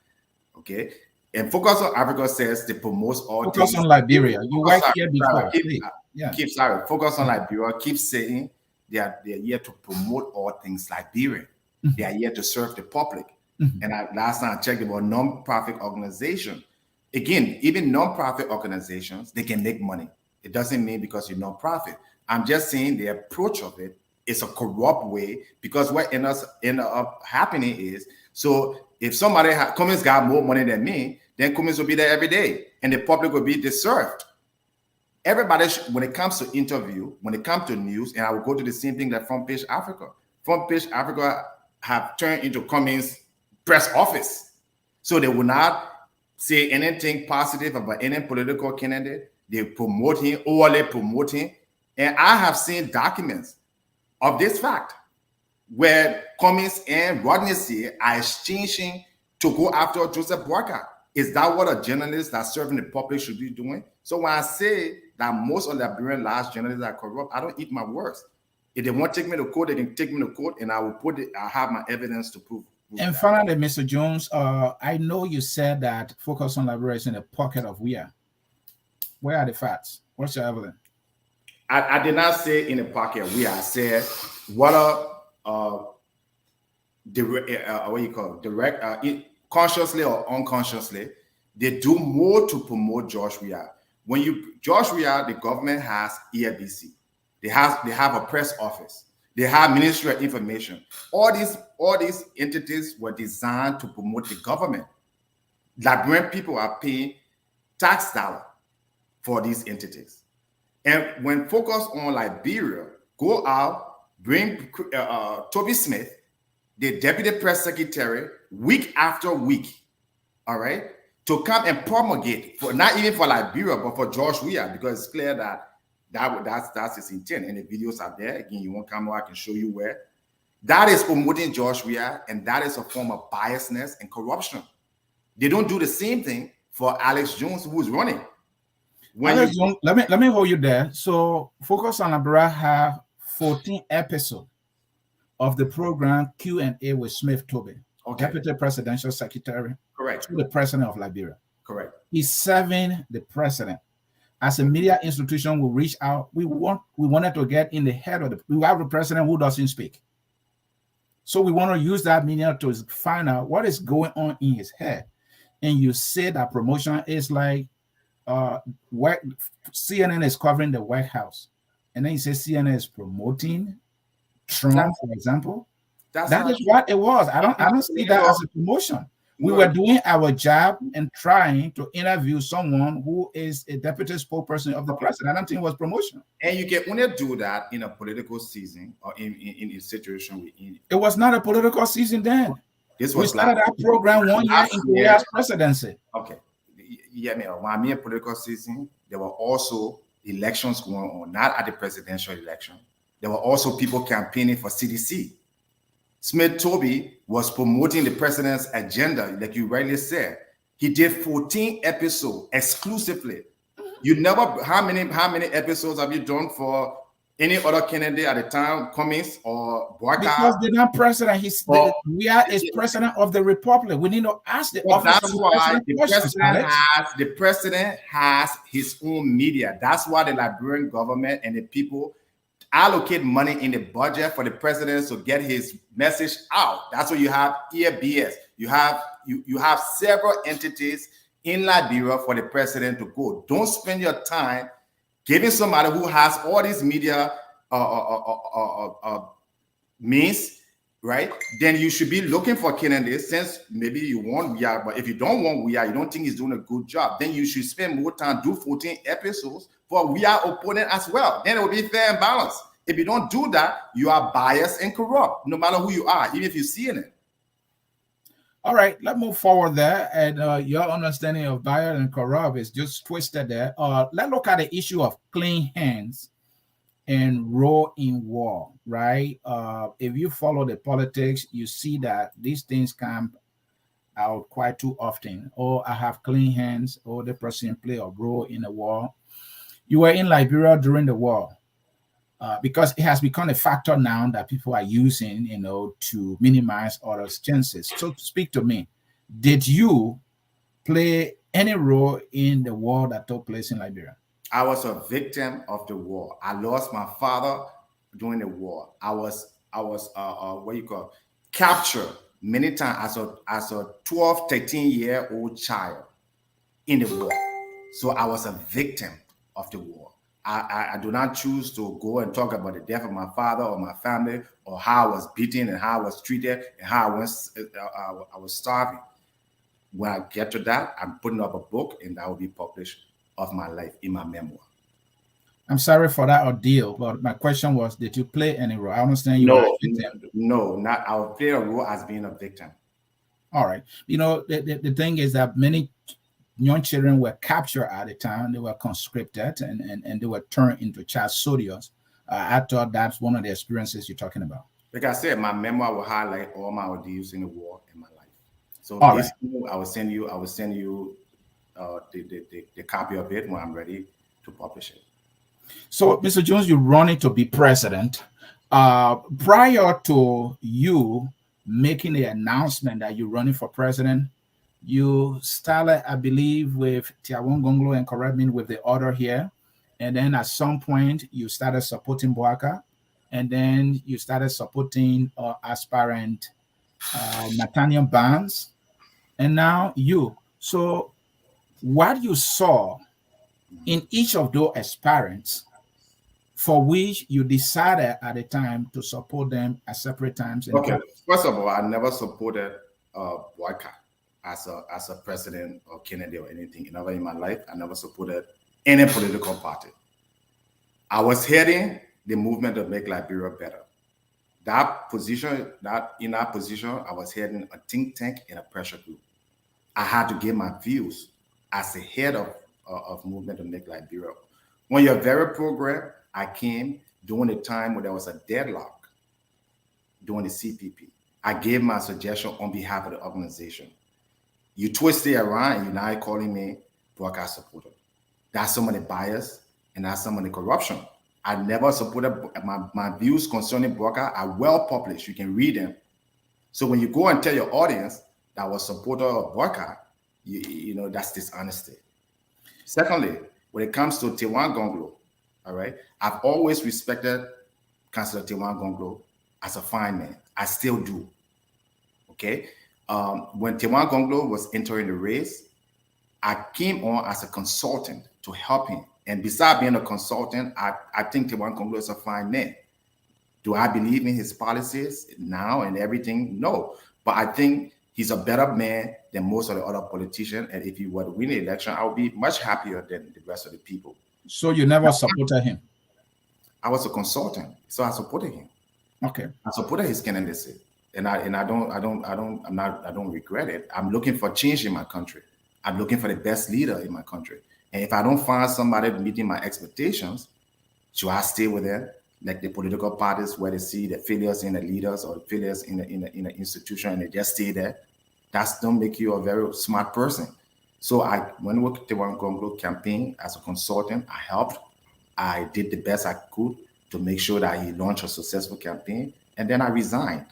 Okay. And Focus on Africa says they promote all Focus things. on Liberia. You worked here before. Focus on Liberia. Keep saying they are here to promote all things Liberian. They are here to serve the public. And last time I checked, about non-profit organization. Again, even non-profit organizations, they can make money. It doesn't mean because you're non-profit. I'm just saying the approach of it is a corrupt way, because what ends up happening is, so if somebody Cummins got more money than me, then Cummins will be there every day and the public will be deserved. Everybody, when it comes to interview, when it comes to news, and I will go to the same thing that Front Page Africa. Front Page Africa have turned into Cummins' press office. So they will not say anything positive about any political candidate. They promote him, overly promote him. And I have seen documents of this fact where Cummins and Rodney C are exchanging to go after Joseph Boakai. Is that what a journalist that's serving the public should be doing? So when I say that most of the Liberian large journalists are corrupt, I don't eat my words. If they want to take me to court, they can take me to court, and I will I have my evidence to prove. And finally, Mr. Jones, I know you said that Focus on Liberia is in a pocket of where. Where are the facts? What's your evidence? I did not say in a pocket where. I said what what you call it? Consciously or unconsciously, they do more to promote George Weah. George Weah, the government has EFBC. They have a press office. They have Ministry of Information. All these entities were designed to promote the government. Liberian people are paying tax dollar for these entities. And when Focus on Liberia go out, bring Toby Smith, the deputy press secretary, week after week, all right, to come and promulgate for not even for Liberia, but for George Weah, because it's clear that that's his intent. And the videos are there. Again, you won't come, I can show you where. That is promoting George Weah, and that is a form of biasness and corruption. They don't do the same thing for Alex Jones, who is running. Alex Jones, let me hold you there. So Focus on Liberia have 14 episodes of the program Q&A with Smith Toby, Deputy Presidential Secretary, correct, to the President of Liberia. Correct. He's serving the president. As a media institution, we reach out. We wanted to get in the head of we have a president who doesn't speak. So we want to use that media to find out what is going on in his head. And you say that promotion is like CNN is covering the White House. And then you say CNN is promoting Trump, for example. That is what it was. I don't see that as a promotion. We were doing our job and trying to interview someone who is a deputy spokesperson of the president. I don't think it was promotion. And you can only do that in a political season or in a situation within. It was not a political season then. We started our program 1 year into Weah's presidency. Okay. Yeah, man. When I mean a political season, there were also elections going on, not at the presidential election. There were also people campaigning for CDC. Smith Toby was promoting the president's agenda, like you rightly said. He did 14 episodes exclusively. You never, how many episodes have you done for any other candidate at the time, Cummings or Boyka? Because they're not president. Weah is president of the republic. We need to ask the office. That's why the president has his own media. That's why the Liberian government and the people allocate money in the budget for the president to get his message out. That's why you have EFBS. You have several entities in Liberia for the president to go. Don't spend your time giving somebody who has all these media means, right? Then you should be looking for candidates, since maybe you want Weah, but if you don't want Weah, you don't think he's doing a good job, then you should spend more time, do 14 episodes for Weah opponent as well. Then it will be fair and balanced. If you don't do that, you are biased and corrupt, no matter who you are, even if you're seeing it. All right, let's move forward there. And your understanding of bias and corrupt is just twisted there. Let's look at the issue of clean hands and role in war, right? If you follow the politics, you see that these things come out quite too often. Oh, I have clean hands. Oh, the person play a role in the war. You were in Liberia during the war. Because it has become a factor now that people are using, to minimize others' chances. So speak to me. Did you play any role in the war that took place in Liberia? I was a victim of the war. I lost my father during the war. I was captured many times as a 12, 13-year-old child in the war. So I was a victim of the war. I do not choose to go and talk about the death of my father or my family or how I was beaten and how I was treated and how I was starving. When I get to that, I'm putting up a book and that will be published of my life in my memoir. I'm sorry for that ordeal, but my question was, did you play any role? I understand you. No, not. I will play a role as being a victim. All right. The thing is that many young children were captured at the time. They were conscripted and they were turned into child soldiers. I thought that's one of the experiences you're talking about. Like I said, my memoir will highlight all my ordeals in the war in my life. So right. I will send you the copy of it when I'm ready to publish it. So, Mr. Jones, you're running to be president. Prior to you making the announcement that you're running for president, you started, I believe, with Tiawon Gonglo, and correct me with the order here. And then at some point, you started supporting Boyka. And then you started supporting aspirant Nathaniel Barnes. And now you. So what you saw in each of those aspirants for which you decided at the time to support them at separate times? Okay. First of all, I never supported Boyka as a president or candidate or anything. Never in my life, I never supported any political party. I was heading the movement to make Liberia better. That position, in that position, I was heading a think tank and a pressure group. I had to give my views as the head of Movement to Make Liberia. When you're very programmed, I came during the time when there was a deadlock during the CPP. I gave my suggestion on behalf of the organization. You twist it around and you're now calling me broadcast supporter. That's some of the bias and that's some of the corruption. I never supported my views concerning broadcast are well published. You can read them. So when you go and tell your audience that I was a supporter of broadcast, you know, that's dishonesty. Secondly, when it comes to Tewan Gonglo, all right, I've always respected Councillor Tewan Gonglo as a fine man. I still do. Okay. When Tewan Gonglo was entering the race, I came on as a consultant to help him. And besides being a consultant, I think Tewan Gonglo is a fine man. Do I believe in his policies now and everything? No. But I think he's a better man than most of the other politicians. And if he were to win the election, I would be much happier than the rest of the people. So you never supported him? I was a consultant, so I supported him. Okay. I supported his candidacy. And I don't regret it. I'm looking for change in my country. I'm looking for the best leader in my country. And if I don't find somebody meeting my expectations, should I stay with them? Like the political parties where they see the failures in the leaders or the failures in the institution and they just stay there. That's don't make you a very smart person. So I went with the Tewan Gonglo campaign as a consultant. I helped. I did the best I could to make sure that he launched a successful campaign. And then I resigned.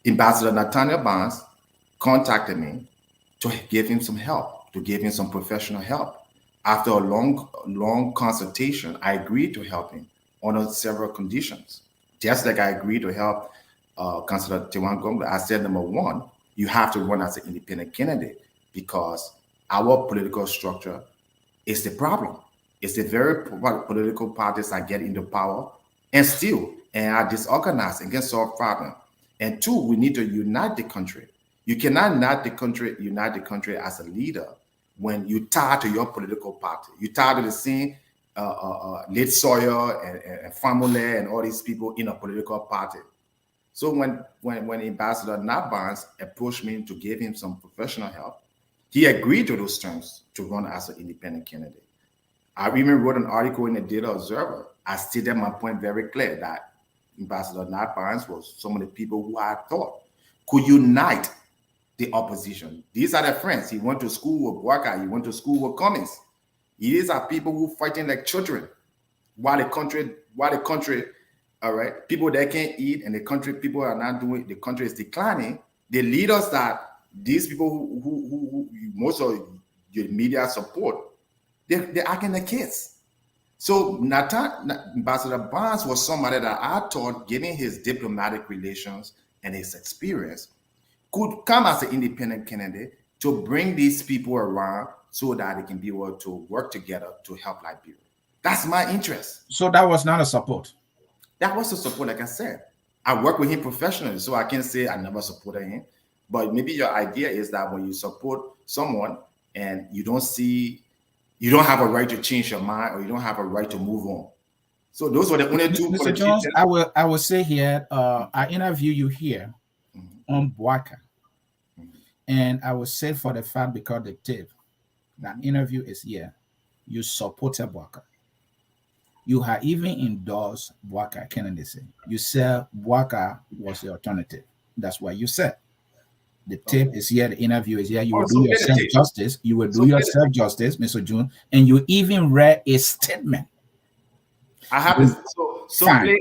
Ambassador Nathaniel Barnes contacted me to give him some help, to give him some professional help. After a long consultation, I agreed to help him on several conditions. Just like I agreed to help Councillor Tewan Gonglo, I said, number one, you have to run as an independent candidate because our political structure is the problem. It's the very political parties that get into power and are disorganized and can solve problems. And two, we need to unite the country. You cannot unite the country as a leader when you tie to your political party. You tie to the same Late Sawyer and Famule and all these people in a political party. So when Ambassador Nat Barnes approached me to give him some professional help, he agreed to those terms to run as an independent candidate. I even wrote an article in the Data Observer. I stated my point very clear that Ambassador Nat Barnes was some of the people who I thought could unite the opposition. These are their friends. He went to school with Waka. He went to school with Cummings. These are people who fighting like children while the country, all right, people that can't eat and the country, people are not doing, the country is declining. The leaders that these people who most of your media support, they're acting like kids. So Ambassador Barnes was somebody that I thought, given his diplomatic relations and his experience, could come as an independent candidate to bring these people around so that they can be able to work together to help Liberia. That's my interest. So that was not a support? That was a support, like I said. I work with him professionally, so I can't say I never supported him. But maybe your idea is that when you support someone and you don't have a right to change your mind or you don't have a right to move on. So those were the only two. Mr. Jones, I will say here, I interview you here on Bwaka. And I will say for the fact because the tape, that interview is here, you supported Bwaka. You have even endorsed Bwaka candidacy. You said Bwaka was the alternative. That's what you said. The tape is here, the interview is here. You will do yourself justice. You will do yourself justice, Mr. June. And you even read a statement. I have it.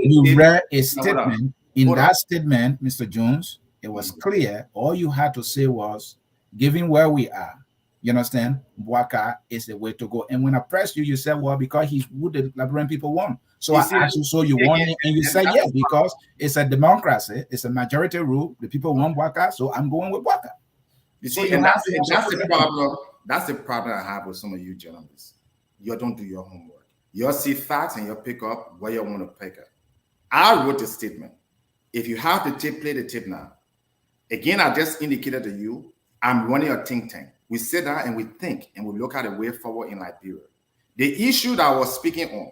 You read a statement. In that statement, Mr. Jones, it was clear. All you had to say was, given where we are, you understand, Bwaka is the way to go. And when I pressed you, you said, well, because he's who the Liberian people want. So I asked you, so you want it? And you said, yes, because it's a democracy. It's a majority rule. The people want Bwaka, so I'm going with Bwaka. You see, and that's the problem. That's the problem I have with some of you journalists. You don't do your homework. You see facts and you pick up where you want to pick up. I wrote a statement. If you have the tape, play the tape now. Again, I just indicated to you, I'm running a think tank. We sit down and we think and we look at the way forward in Liberia. The issue that I was speaking on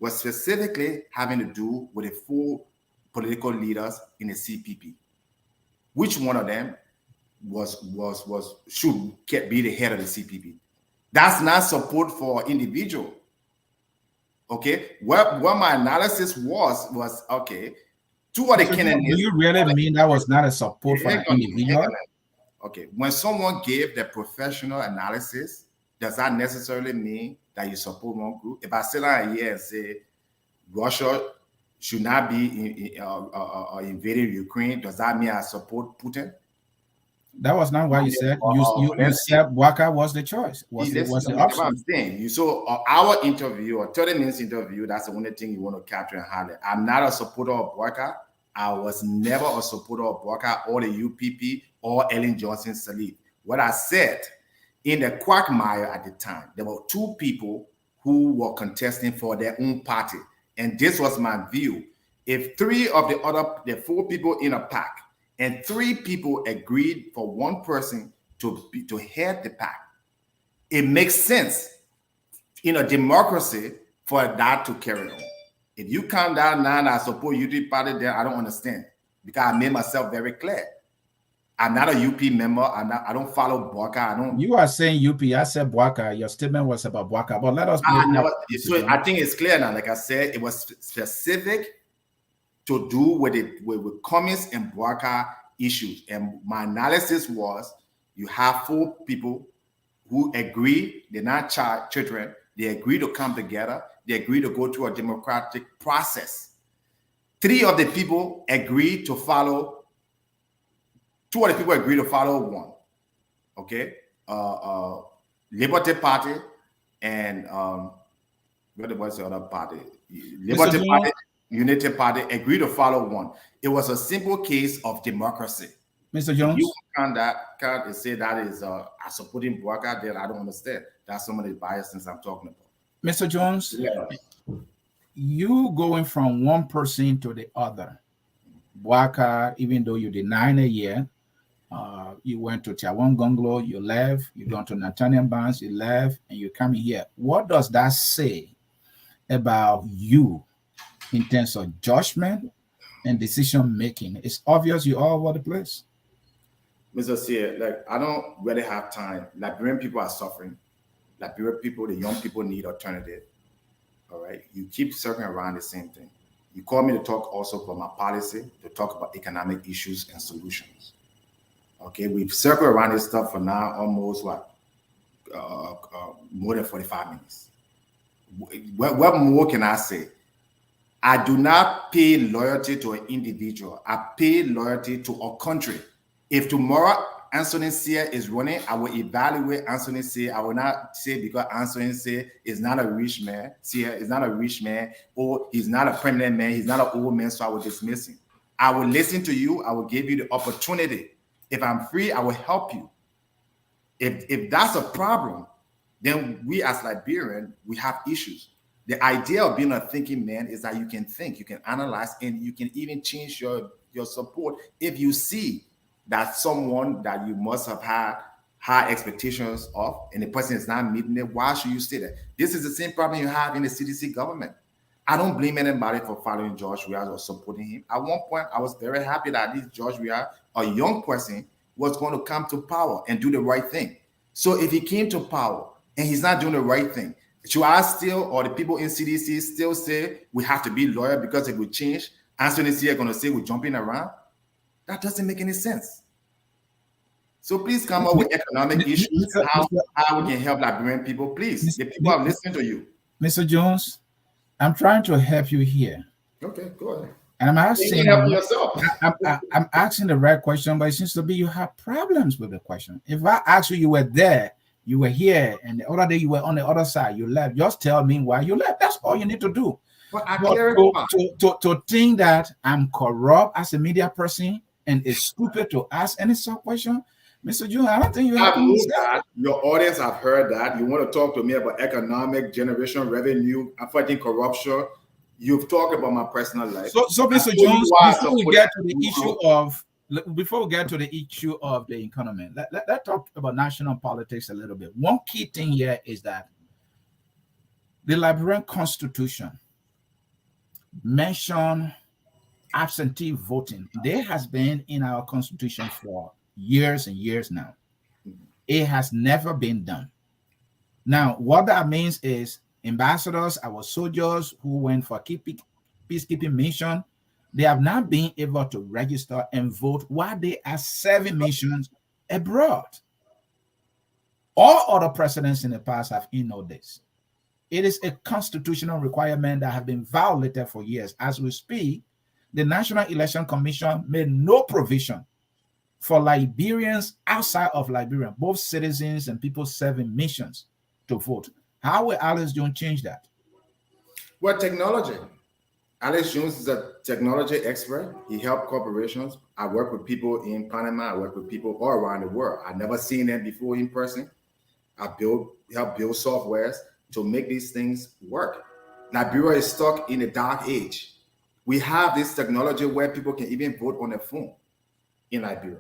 was specifically having to do with the full political leaders in the CPP. Which one of them should be the head of the CPP? That's not support for individual. Okay, what my analysis was okay. Two of the candidates. Do you really mean that was not a support for an individual? Okay, when someone gave the professional analysis, does that necessarily mean that you support one group? If I sit down here and say Russia should not be invading Ukraine, does that mean I support Putin? That was not what you said. You said Waka was the choice. Was the option? What I'm saying. You saw our interview, or 30 minutes interview, that's the only thing you want to capture and highlight. I'm not a supporter of Waka. I was never a supporter of Waka or the UPP or Ellen Johnson Sirleaf. What I said, in the quagmire at the time, there were two people who were contesting for their own party. And this was my view. If three of the four people in a pack, and three people agreed for one person to head the pack, it makes sense in a democracy for that to carry on. If you come down now and I support UP party, then I don't understand, because I made myself very clear. I'm not a UP member. I don't follow Bwaka. You are saying UP. I said Bwaka. Your statement was about Bwaka, but let us. I think it's clear now. Like I said, it was specific to do with communist and Bwaka issues. And my analysis was, you have four people who agree, they're not children, they agree to come together, they agree to go through a democratic process. Three of the people agree to follow, two of the people agree to follow one. Okay? Liberty Party and what was the other party? Liberty Party, Unity Party agree to follow one. It was a simple case of democracy. Mr. Jones, you can't say that is supporting Bwaka, then I don't understand. That's some of the biases I'm talking about. Mr. Jones, you going from one person to the other. Bwaka, even though you denied a year, you went to Tiawan Gonglo, you left, you gone to Nathaniel Barnes, you left, and you come here. What does that say about you in terms of judgment and decision making? It's obvious you're all over the place. Mr. Sear, like, I don't really have time. Liberian people are suffering. Liberian people, the young people need alternative. All right. You keep circling around the same thing. You call me to talk also about my policy, to talk about economic issues and solutions. Okay, we've circled around this stuff for now almost more than 45 minutes. What more can I say? I do not pay loyalty to an individual. I pay loyalty to a country. If tomorrow Anthony Sear is running, I will evaluate Anthony Sear. I will not say because Anthony Sear is not a rich man, Sear is not a rich man, or he's not a permanent man, he's not an old man, so I will dismiss him. I will listen to you. I will give you the opportunity. If I'm free, I will help you. If that's a problem, then we as Liberians, we have issues. The idea of being a thinking man is that you can think, you can analyze, and you can even change your support if you see that someone that you must have had high expectations of, and the person is not meeting it. Why should you say that? This is the same problem you have in the CDC government. I don't blame anybody for following George Weah or supporting him. At one point, I was very happy that this George Weah, a young person, was going to come to power and do the right thing. So if he came to power and he's not doing the right thing, should I still, or the people in CDC still say we have to be loyal because if we change, Anthony Sear going to say we're jumping around? That doesn't make any sense. So please come up with economic issues, how we can help Liberian people. Please, the people are listening to you. Mr. Jones, I'm trying to help you here. Okay, go ahead. And I'm asking, you can help yourself. I'm asking the right question, but it seems to be you have problems with the question. If I asked you were there, you were here, and the other day you were on the other side, you left. Just tell me why you left. That's all you need to do. But to think that I'm corrupt as a media person and it's stupid to ask any sub question, Mr. Jones, I don't think you have that. Your audience have heard that. You want to talk to me about economic generation, revenue, fighting corruption. You've talked about my personal life. So Mr. Jones, before we get to the issue of the economy, let's talk about national politics a little bit. One key thing here is that the Liberian Constitution mentioned absentee voting. There has been in our constitution for years and years now. It has never been done. Now, what that means is ambassadors, our soldiers who went for peacekeeping mission, they have not been able to register and vote while they are serving missions abroad. All other presidents in the past have ignored this. It is a constitutional requirement that has been violated for years. As we speak, the National Election Commission made no provision for Liberians outside of Liberia, both citizens and people serving missions, to vote. How will Alex Jones change that? Well, technology. Alex Jones is a technology expert. He helped corporations. I work with people in Panama. I work with people all around the world. I've never seen them before in person. I help build softwares to make these things work. Liberia is stuck in a dark age. We have this technology where people can even vote on their phone in Liberia.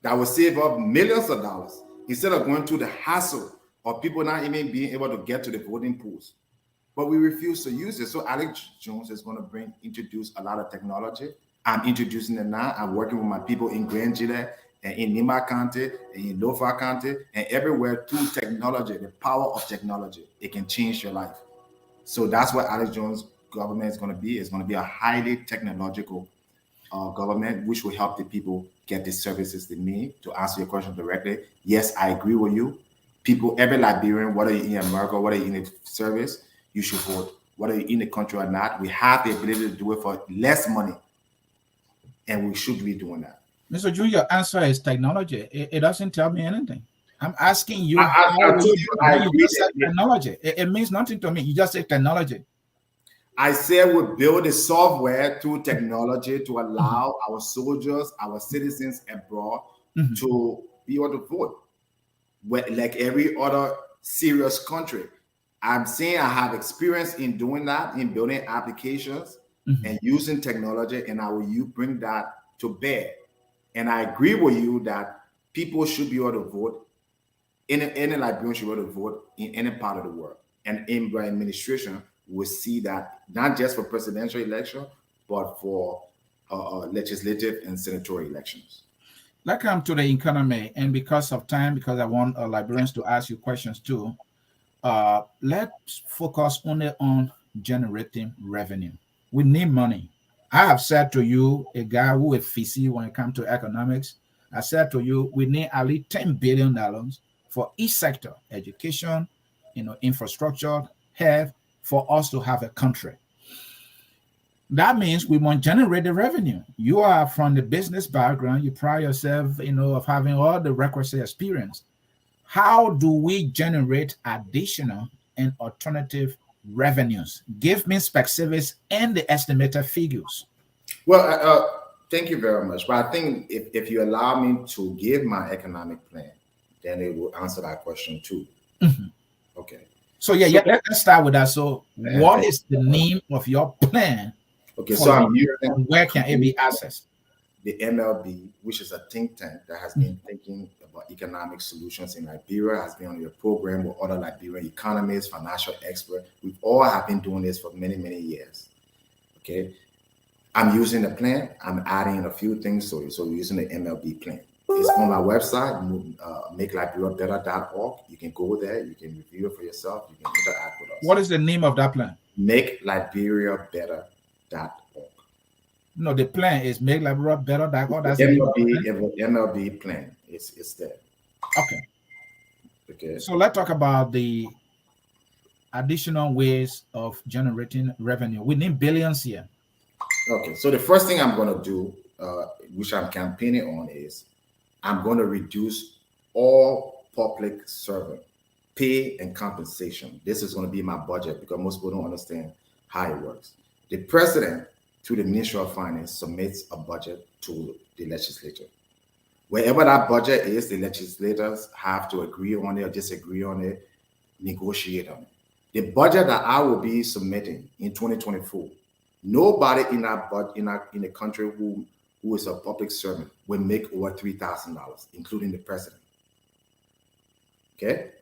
That will save up millions of dollars instead of going through the hassle of people not even being able to get to the voting polls. But we refuse to use it. So Alex Jones is going to introduce a lot of technology. I'm introducing it now. I'm working with my people in Grand Gila and in Nima County and in Lofa County and everywhere through technology, the power of technology. It can change your life. So that's what Alex Jones' government is going to be. It's going to be a highly technological government, which will help the people get the services they need. To answer your question directly, yes, I agree with you. People, every Liberian, whether you're in America, whether you're in the service, you should vote. Whether you're in the country or not, we have the ability to do it for less money. And we should be doing that. Mr. June, your answer is technology. It doesn't tell me anything. I'm asking you, technology. It means nothing to me. You just say technology. I said we build a software through technology to allow our soldiers, our citizens abroad to be able to vote. Like every other serious country. I'm saying I have experience in doing that, in building applications and using technology, and I will bring that to bear. And I agree with you that people should be able to vote. Any Liberian should be able to vote in any part of the world. And in my administration, we'll see that not just for presidential election, but for legislative and senatorial elections. Let's come to the economy, and because of time, because I want Liberians to ask you questions too, let's focus only on generating revenue. We need money. I have said to you, a guy who is FCC when it comes to economics, I said to you, we need at least $10 billion for each sector, education, infrastructure, health, for us to have a country. That means we want to generate the revenue. You are from the business background. You pride yourself, of having all the requisite experience. How do we generate additional and alternative revenues? Give me specifics and the estimated figures. Well, thank you very much. But I think if you allow me to give my economic plan, then it will answer that question too. Okay. So let's start with that. So what is the name of your plan? Okay, so I'm using, where can it be accessed? The MLB, which is a think tank that has been thinking about economic solutions in Liberia, has been on your program with other Liberian economists, financial experts. We all have been doing this for many, many years. Okay, I'm using the plan. I'm adding a few things so we're using the MLB plan. It's on my website, makeliberiabetter.org. You can go there, you can review it for yourself, you can interact with us. What is the name of that plan? makeliberiabetter.org. No, the plan is makeliberiabetter.org. That's MLB plan. It's there. Okay. So let's talk about the additional ways of generating revenue. We need billions here. Okay, so the first thing I'm going to do, which I'm campaigning on, is I'm going to reduce all public servant pay and compensation. This is going to be my budget because most people don't understand how it works. The president, through the Ministry of Finance, submits a budget to the legislature. Wherever that budget is, the legislators have to agree on it or disagree on it, negotiate on it. The budget that I will be submitting in 2024, nobody in the country who is a public servant will make over $3,000, including the president. Okay?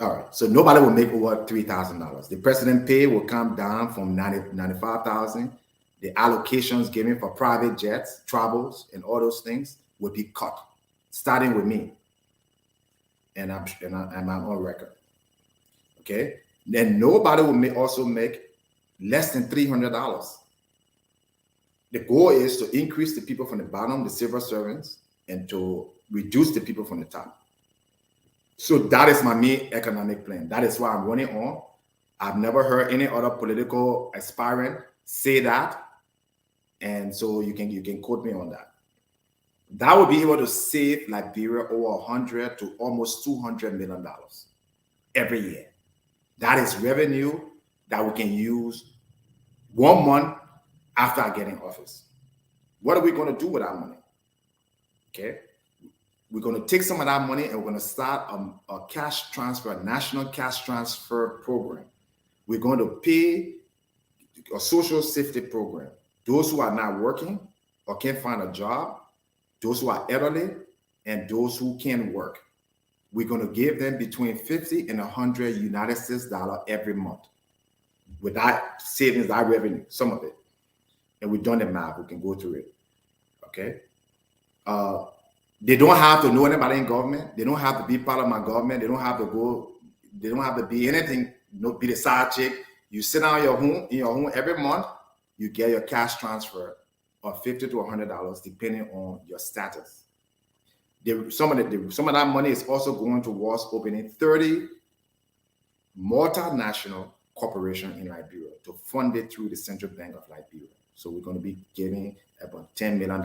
All right. So nobody will make over $3,000. The president pay will come down from 95,000. The allocations given for private jets, travels, and all those things will be cut, starting with me. And I'm on record. Okay. Then nobody will also make less than $300. The goal is to increase the people from the bottom, the civil servants, and to reduce the people from the top. So that is my main economic plan. That is why I'm running on. I've never heard any other political aspirant say that. And so you can quote me on that. That would be able to save Liberia over 100 to almost $200 million every year. That is revenue that we can use 1 month after I get in office. What are we going to do with our money? Okay. We're going to take some of that money and we're going to start a cash transfer, a national cash transfer program. We're going to pay a social safety program. Those who are not working or can't find a job, those who are elderly, and those who can work. We're going to give them between 50 and 100 United States dollars every month. With that savings, that revenue, some of it. And we've done the math, we can go through it. Okay. They don't have to know anybody in government. They don't have to be part of my government. They don't have to be anything, be the side chick. You sit down in your home every month, you get your cash transfer of $50 to $100, depending on your status. Some of that money is also going towards opening 30 multinational corporations in Liberia to fund it through the Central Bank of Liberia. So we're going to be giving about $10 million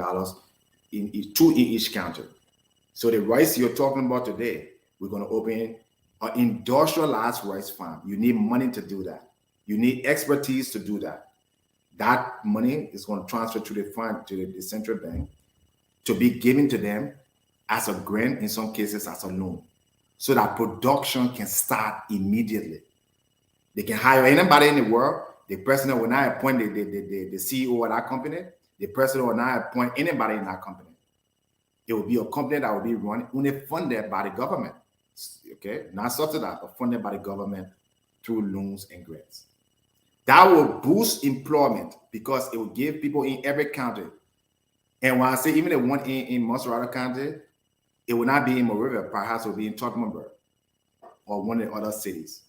in each county. So the rice you're talking about today, we're going to open an industrialized rice farm. You need money to do that. You need expertise to do that. That money is going to transfer to the fund, to the central bank, to be given to them as a grant, in some cases as a loan, so that production can start immediately. They can hire anybody in the world. The president will not appoint the CEO of that company. The president will not appoint anybody in that company. It will be a company that will be run only funded by the government. Okay, not subsidized, but funded by the government through loans and grants. That will boost employment because it will give people in every county. And when I say even the one in Monserrate County, it will not be in Monrovia, perhaps it will be in Tottenburg or one of the other cities.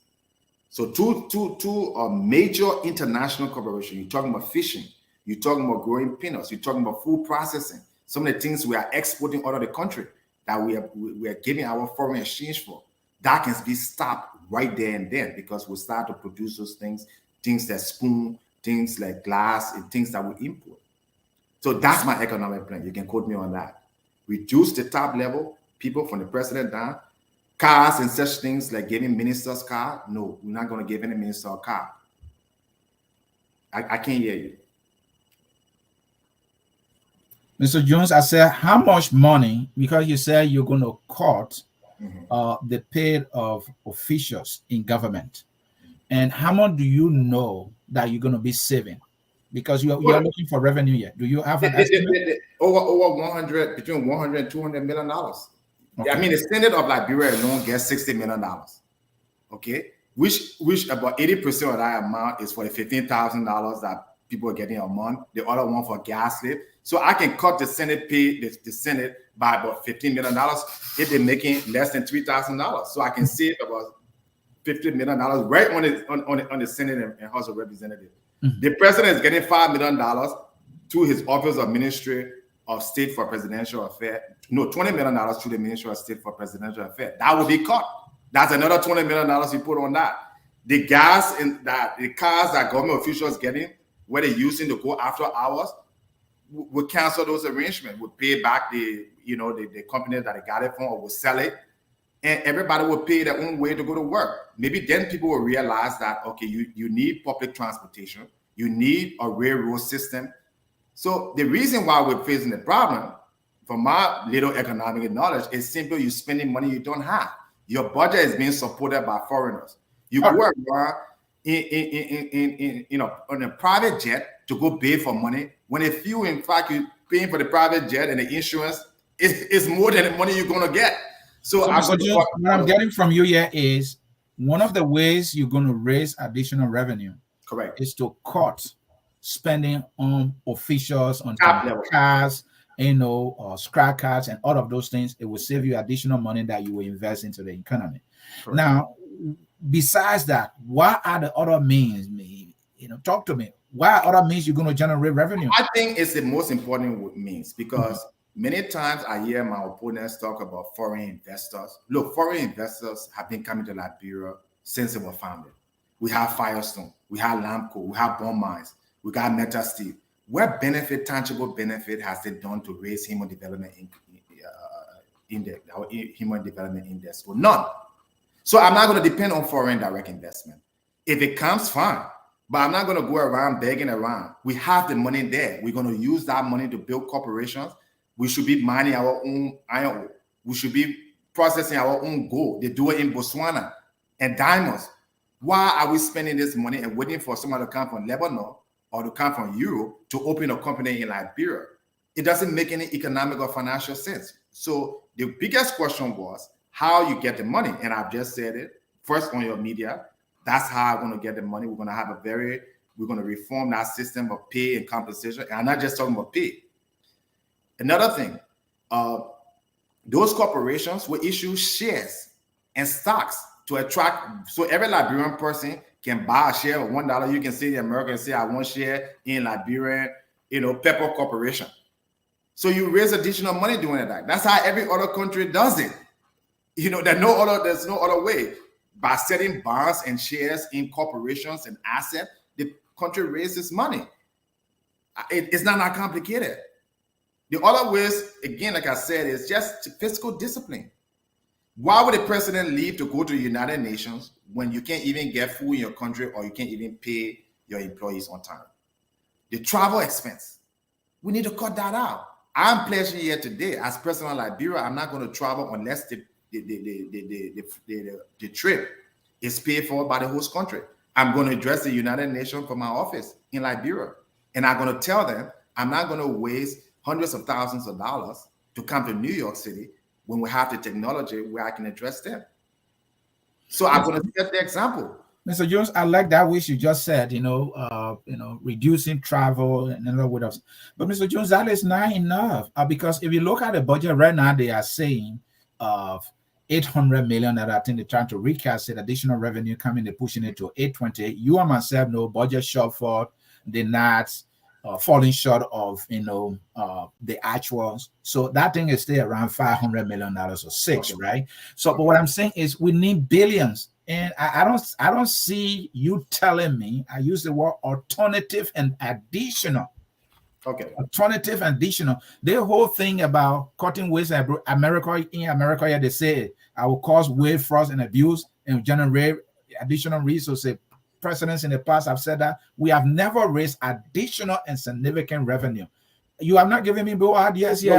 So two major international corporations. You're talking about fishing, you're talking about growing peanuts, you're talking about food processing, some of the things we are exporting out of the country that we are giving our foreign exchange for. That can be stopped right there and then because we'll start to produce those things that spoon, things like glass, and things that we import. So that's my economic plan. You can quote me on that. Reduce the top level, people from the president down. Cars and such things like giving ministers car. No, we're not going to give any minister a car. I can't hear you. Mr. Jones, I said, how much money, because you said you're going to cut the pay of officials in government. And how much do you know that you're going to be saving? Because you are looking for revenue yet. Do you have an estimate? Over 100, between 100 and $200 million. Okay. I mean, the Senate of Liberia alone gets $60 million. Okay, which about 80% of that amount is for the $15,000 that people are getting a month. The other one for gas slip. So I can cut the Senate pay, the Senate by about $15 million if they're making less than $3,000. So I can save about $50 million right on the Senate and House of Representatives. Mm-hmm. The president is getting $5 million to his Office of Ministry of State for Presidential Affairs. No, $20 million to the Ministry of State for Presidential Affairs. That will be cut. That's another $20 million you put on that. The gas and the cars that government officials getting, where they're using to go after hours, we'll cancel those arrangements. We'll pay back the company that they got it from, or we'll sell it. And everybody will pay their own way to go to work. Maybe then people will realize that, okay, you need public transportation. You need a railroad system. So the reason why we're facing the problem, from my little economic knowledge, is simply you're spending money you don't have. Your budget is being supported by foreigners. You go around on a private jet to go pay for money, when if you, in fact, you're paying for the private jet and the insurance, it's more than the money you're going to get. So what I'm getting from you here is one of the ways you're going to raise additional revenue Correct. is to cut spending on officials, on Top level. cars, scrap cards, and all of those things. It will save you additional money that you will invest into the economy. Correct. Now, besides that, what are the other means? Talk to me. What are other means you're going to generate revenue? I think it's the most important means because many times I hear my opponents talk about foreign investors. Look, foreign investors have been coming to Liberia since it was founded. We have Firestone, we have Lamco, we have Bond Mines, we got Meta Steel. What tangible benefit has it done to raise human development index, our human development index? Well, none. So I'm not going to depend on foreign direct investment. If it comes, fine. But I'm not going to go around begging around. We have the money there. We're going to use that money to build corporations. We should be mining our own iron ore. We should be processing our own gold. They do it in Botswana and diamonds. Why are we spending this money and waiting for someone to come from Lebanon or to come from Europe to open a company in Liberia? It doesn't make any economic or financial sense. So the biggest question was how you get the money. And I've just said it. First, on your media. That's how I'm going to get the money. We're going to reform that system of pay and compensation. And I'm not just talking about pay. Another thing, those corporations will issue shares and stocks to attract, so every Liberian person can buy a share of $1. You can say the American say, I want share in Liberian, Pepper Corporation. So you raise additional money doing that. That's how every other country does it. There's no other way. By selling bonds and shares in corporations and assets, the country raises money. It's not that complicated. The other ways, again, like I said, is just fiscal discipline. Why would a president leave to go to the United Nations when you can't even get food in your country or you can't even pay your employees on time? The travel expense, we need to cut that out. I'm pledging here today, as president of Liberia, I'm not going to travel unless the trip is paid for by the host country. I'm going to address the United Nations from my office in Liberia. And I'm going to tell them I'm not going to waste hundreds of thousands of dollars to come to New York City when we have the technology where I can address them. So I'm going to set the example. Mr. Jones, I like that which you just said, reducing travel and other ways. But Mr. Jones, that is not enough because if you look at the budget right now, they are saying of 800 million that I think they're trying to recast it, additional revenue coming, they're pushing it to 828. You and myself know budget shortfall, they're not falling short of the actuals. So that thing is still around $500 million or six, okay. Right? So, but what I'm saying is we need billions. And I don't see you telling me, I use the word alternative and additional. Okay. Alternative and additional. The whole thing about cutting waste in America, yeah, they say I will cause waste, fraud, and abuse and generate additional resources. Presidents in the past have said that we have never raised additional and significant revenue. You have not given me both ideas here.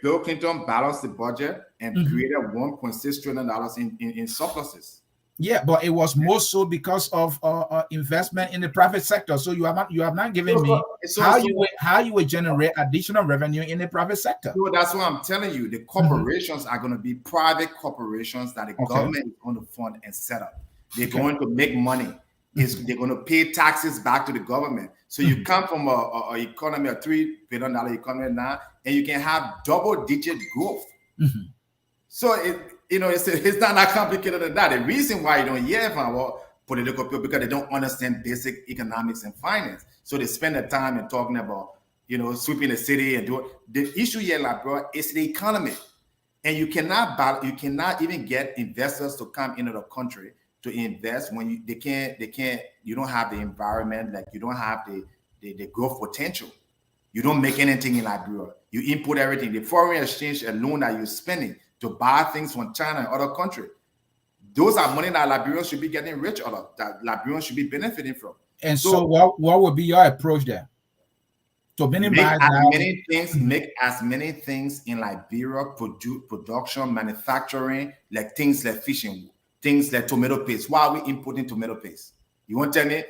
Bill Clinton balanced the budget and created $1.6 trillion in surpluses. Yeah, but it was more so because of investment in the private sector. So you have not given me how you would generate additional revenue in the private sector. So that's what I'm telling you. The corporations are going to be private corporations that the government is going to fund and set up. They're going to make money. They're going to pay taxes back to the government. So you come from a economy, a $3 billion economy now, and you can have double-digit growth. So it's not that complicated than that. The reason why you don't hear from our political people because they don't understand basic economics and finance. So they spend their time in talking about sweeping the city and doing the issue here, like bro, is the economy, and you cannot even get investors to come into the country to invest when they can't. You don't have the environment, like you don't have the growth potential. You don't make anything in Liberia. You input everything. The foreign exchange alone that you're spending to buy things from China and other countries. Those are money that Liberians should be getting rich out of, that Liberians should be benefiting from. And so what would be your approach there? To minimize make as many things in Liberia, production, manufacturing, like things like fishing, things like tomato paste. Why are we importing tomato paste? You want to tell me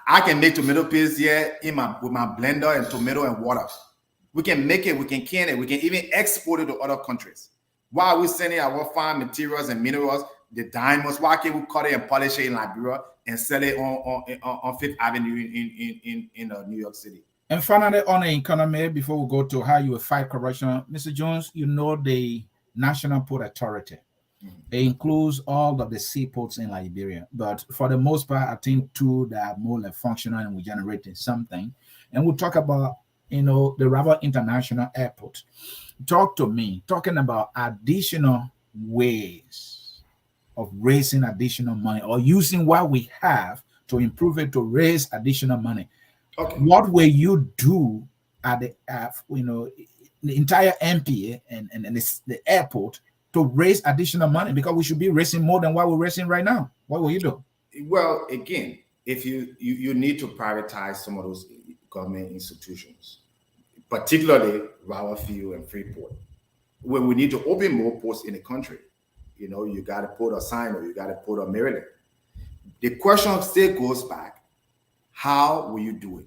I can make tomato paste here with my blender and tomato and water. We can make it, we can can it, we can even export it to other countries. Why are we sending our farm materials and minerals the diamonds? Why can't we cut it and polish it in Liberia and sell it on Fifth Avenue in New York City? And finally, on the economy, before we go to how you will fight corruption, Mr. Jones, you know the National Port Authority. It includes all of the seaports in Liberia, but for the most part, I think two that are more like functional and we're generating something. And we'll talk about, the Rabat International Airport. Talk to me, talking about additional ways of raising additional money or using what we have to improve it to raise additional money. Okay. What will you do at the the entire MPA and the airport to raise additional money, because we should be raising more than what we're raising right now? What will you do? Well, again, if you need to privatize some of those government institutions, particularly Rawa Field and Freeport, where we need to open more ports in the country. You got to put a sign, or you got to put a Maryland. The question still goes back: how will you do it?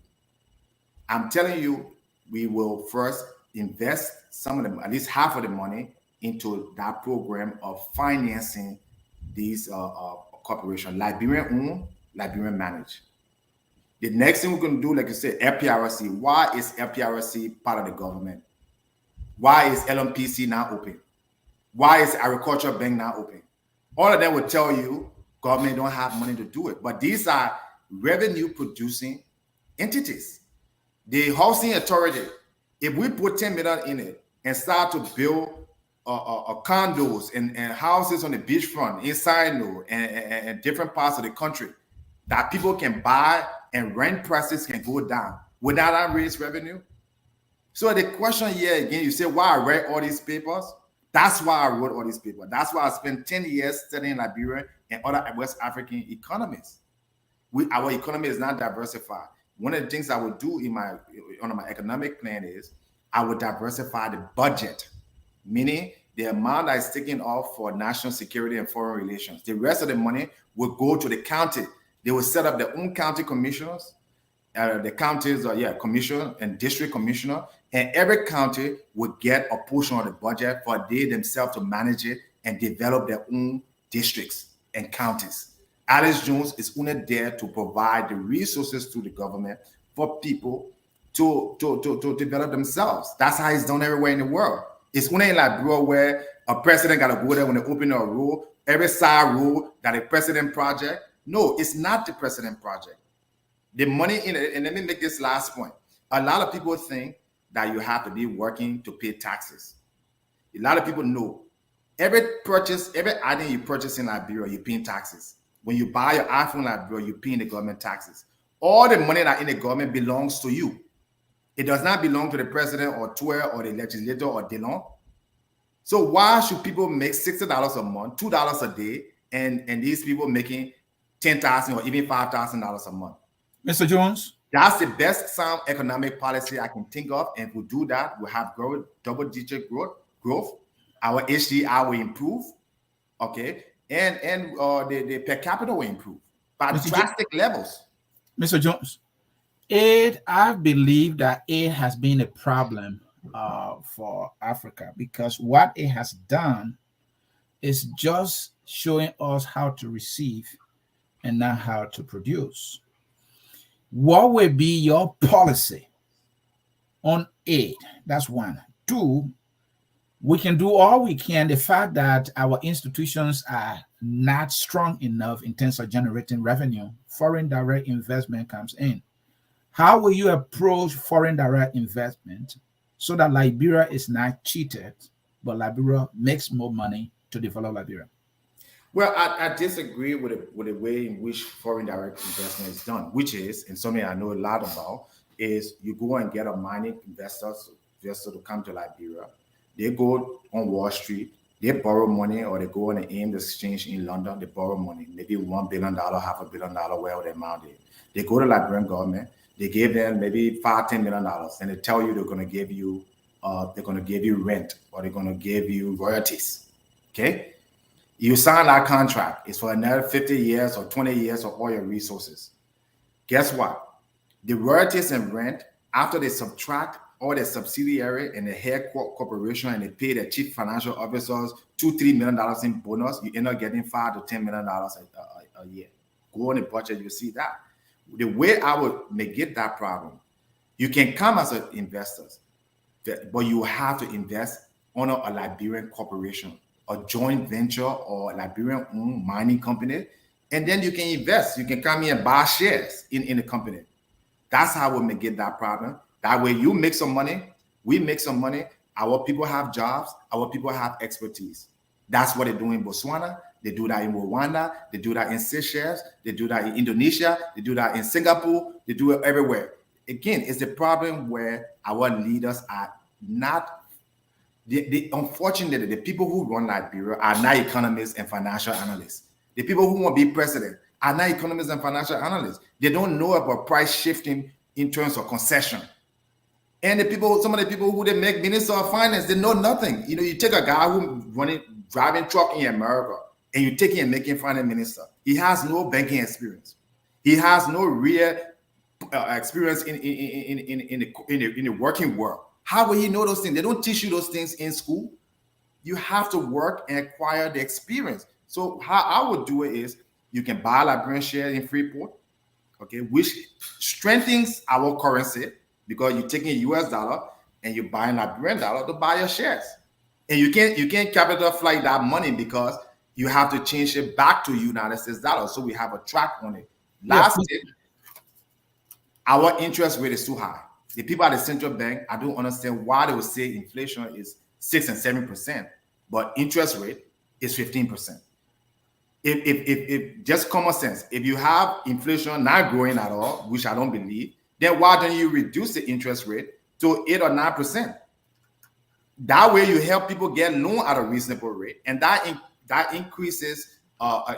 I'm telling you, we will first invest some of them, at least half of the money, into that program of financing these corporations, Liberian owned, Liberian managed. The next thing we're going to do, like you said, FPRC. Why is FPRC part of the government? Why is LMPC now open? Why is Agriculture Bank now open? All of them will tell you government don't have money to do it. But these are revenue producing entities. The housing authority, if we put 10 million in it and start to build condos and houses on the beachfront, inside and different parts of the country that people can buy and rent prices can go down, would that raise revenue? So the question here again, you say, why I read all these papers? That's why I wrote all these papers. That's why I spent 10 years studying Liberia and other West African economies. Our economy is not diversified. One of the things I would do on my economic plan is I would diversify the budget, meaning the amount that is taken off for national security and foreign relations. The rest of the money will go to the county. They will set up their own county commissioners. The counties are commissioner and district commissioner, and every county will get a portion of the budget for they themselves to manage it and develop their own districts and counties. Alice Jones is only there to provide the resources to the government for people to develop themselves. That's how it's done everywhere in the world. It's only in Liberia where a president got to go there when they open a road, every side road that a president project. No, it's not the president project. The money in it, and let me make this last point. A lot of people think that you have to be working to pay taxes. A lot of people know every item you purchase in Liberia, you're paying taxes. When you buy your iPhone in Liberia, you're paying the government taxes. All the money that in the government belongs to you. It does not belong to the president or TWER or the legislator or DeLon. So why should people make $60 a month, $2 a day, and these people making $10,000 or even $5,000 a month? Mr. Jones? That's the best sound economic policy I can think of. And if we do that, we'll have double-digit growth. Our HDI will improve, okay? And the per capita will improve by drastic levels. Mr. Jones, I believe that aid has been a problem for Africa, because what it has done is just showing us how to receive and not how to produce. What will be your policy on aid? That's one. Two, we can do all we can. The fact that our institutions are not strong enough in terms of generating revenue, foreign direct investment comes in. How will you approach foreign direct investment so that Liberia is not cheated, but Liberia makes more money to develop Liberia? Well, I disagree with the way in which foreign direct investment is done, which is, and something I know a lot about, is you go and get a mining investor to come to Liberia. They go on Wall Street, they borrow money, or they go on an AIM exchange in London, they borrow money, maybe $1 billion, $500 million, whatever the amount is. They go to Liberian government, they give them maybe $5-10 million, and they tell you they're going to give you rent, or they're going to give you royalties. Okay, you sign that contract. It's for another 50 years or 20 years of all your resources. Guess what? The royalties and rent, after they subtract all the subsidiary and the head corporation, and they pay the chief financial officers $2-3 million in bonus, you end up getting $5 to $10 million a year. Go on the budget, you see that. The way I would negate that problem, you can come as an investor, but you have to invest on a Liberian corporation, a joint venture or Liberian-owned mining company, and then you can invest. You can come in and buy shares in the company. That's how we negate that problem. That way you make some money, we make some money, our people have jobs, our people have expertise. That's what they do in Botswana, they do that in Rwanda, they do that in Seychelles, they do that in Indonesia, they do that in Singapore, they do it everywhere. Again, it's the problem where our leaders are not, unfortunately, the people who run Liberia are not economists and financial analysts. The people who want to be president are not economists and financial analysts. They don't know about price shifting in terms of concession. And the people, some of the people who they make minister of finance, they know nothing. You know, you take a guy who driving truck in America, and you take him and make him finance minister. He has no banking experience. He has no real experience in the working world. How will he know those things? They don't teach you those things in school. You have to work and acquire the experience. So how I would do it is you can buy Liberian shares in Freeport, okay, which strengthens our currency because you're taking US dollar and you're buying Liberian dollar to buy your shares. And you can't capital flight that money because you have to change it back to United States dollars. So we have a track on it. Last year, our interest rate is too high. The people at the central bank, I don't understand why they would say inflation is 6 and 7%, but interest rate is 15%. If just common sense, if you have inflation not growing at all, which I don't believe, then why don't you reduce the interest rate to 8 or 9%? That way you help people get loan at a reasonable rate, and that increases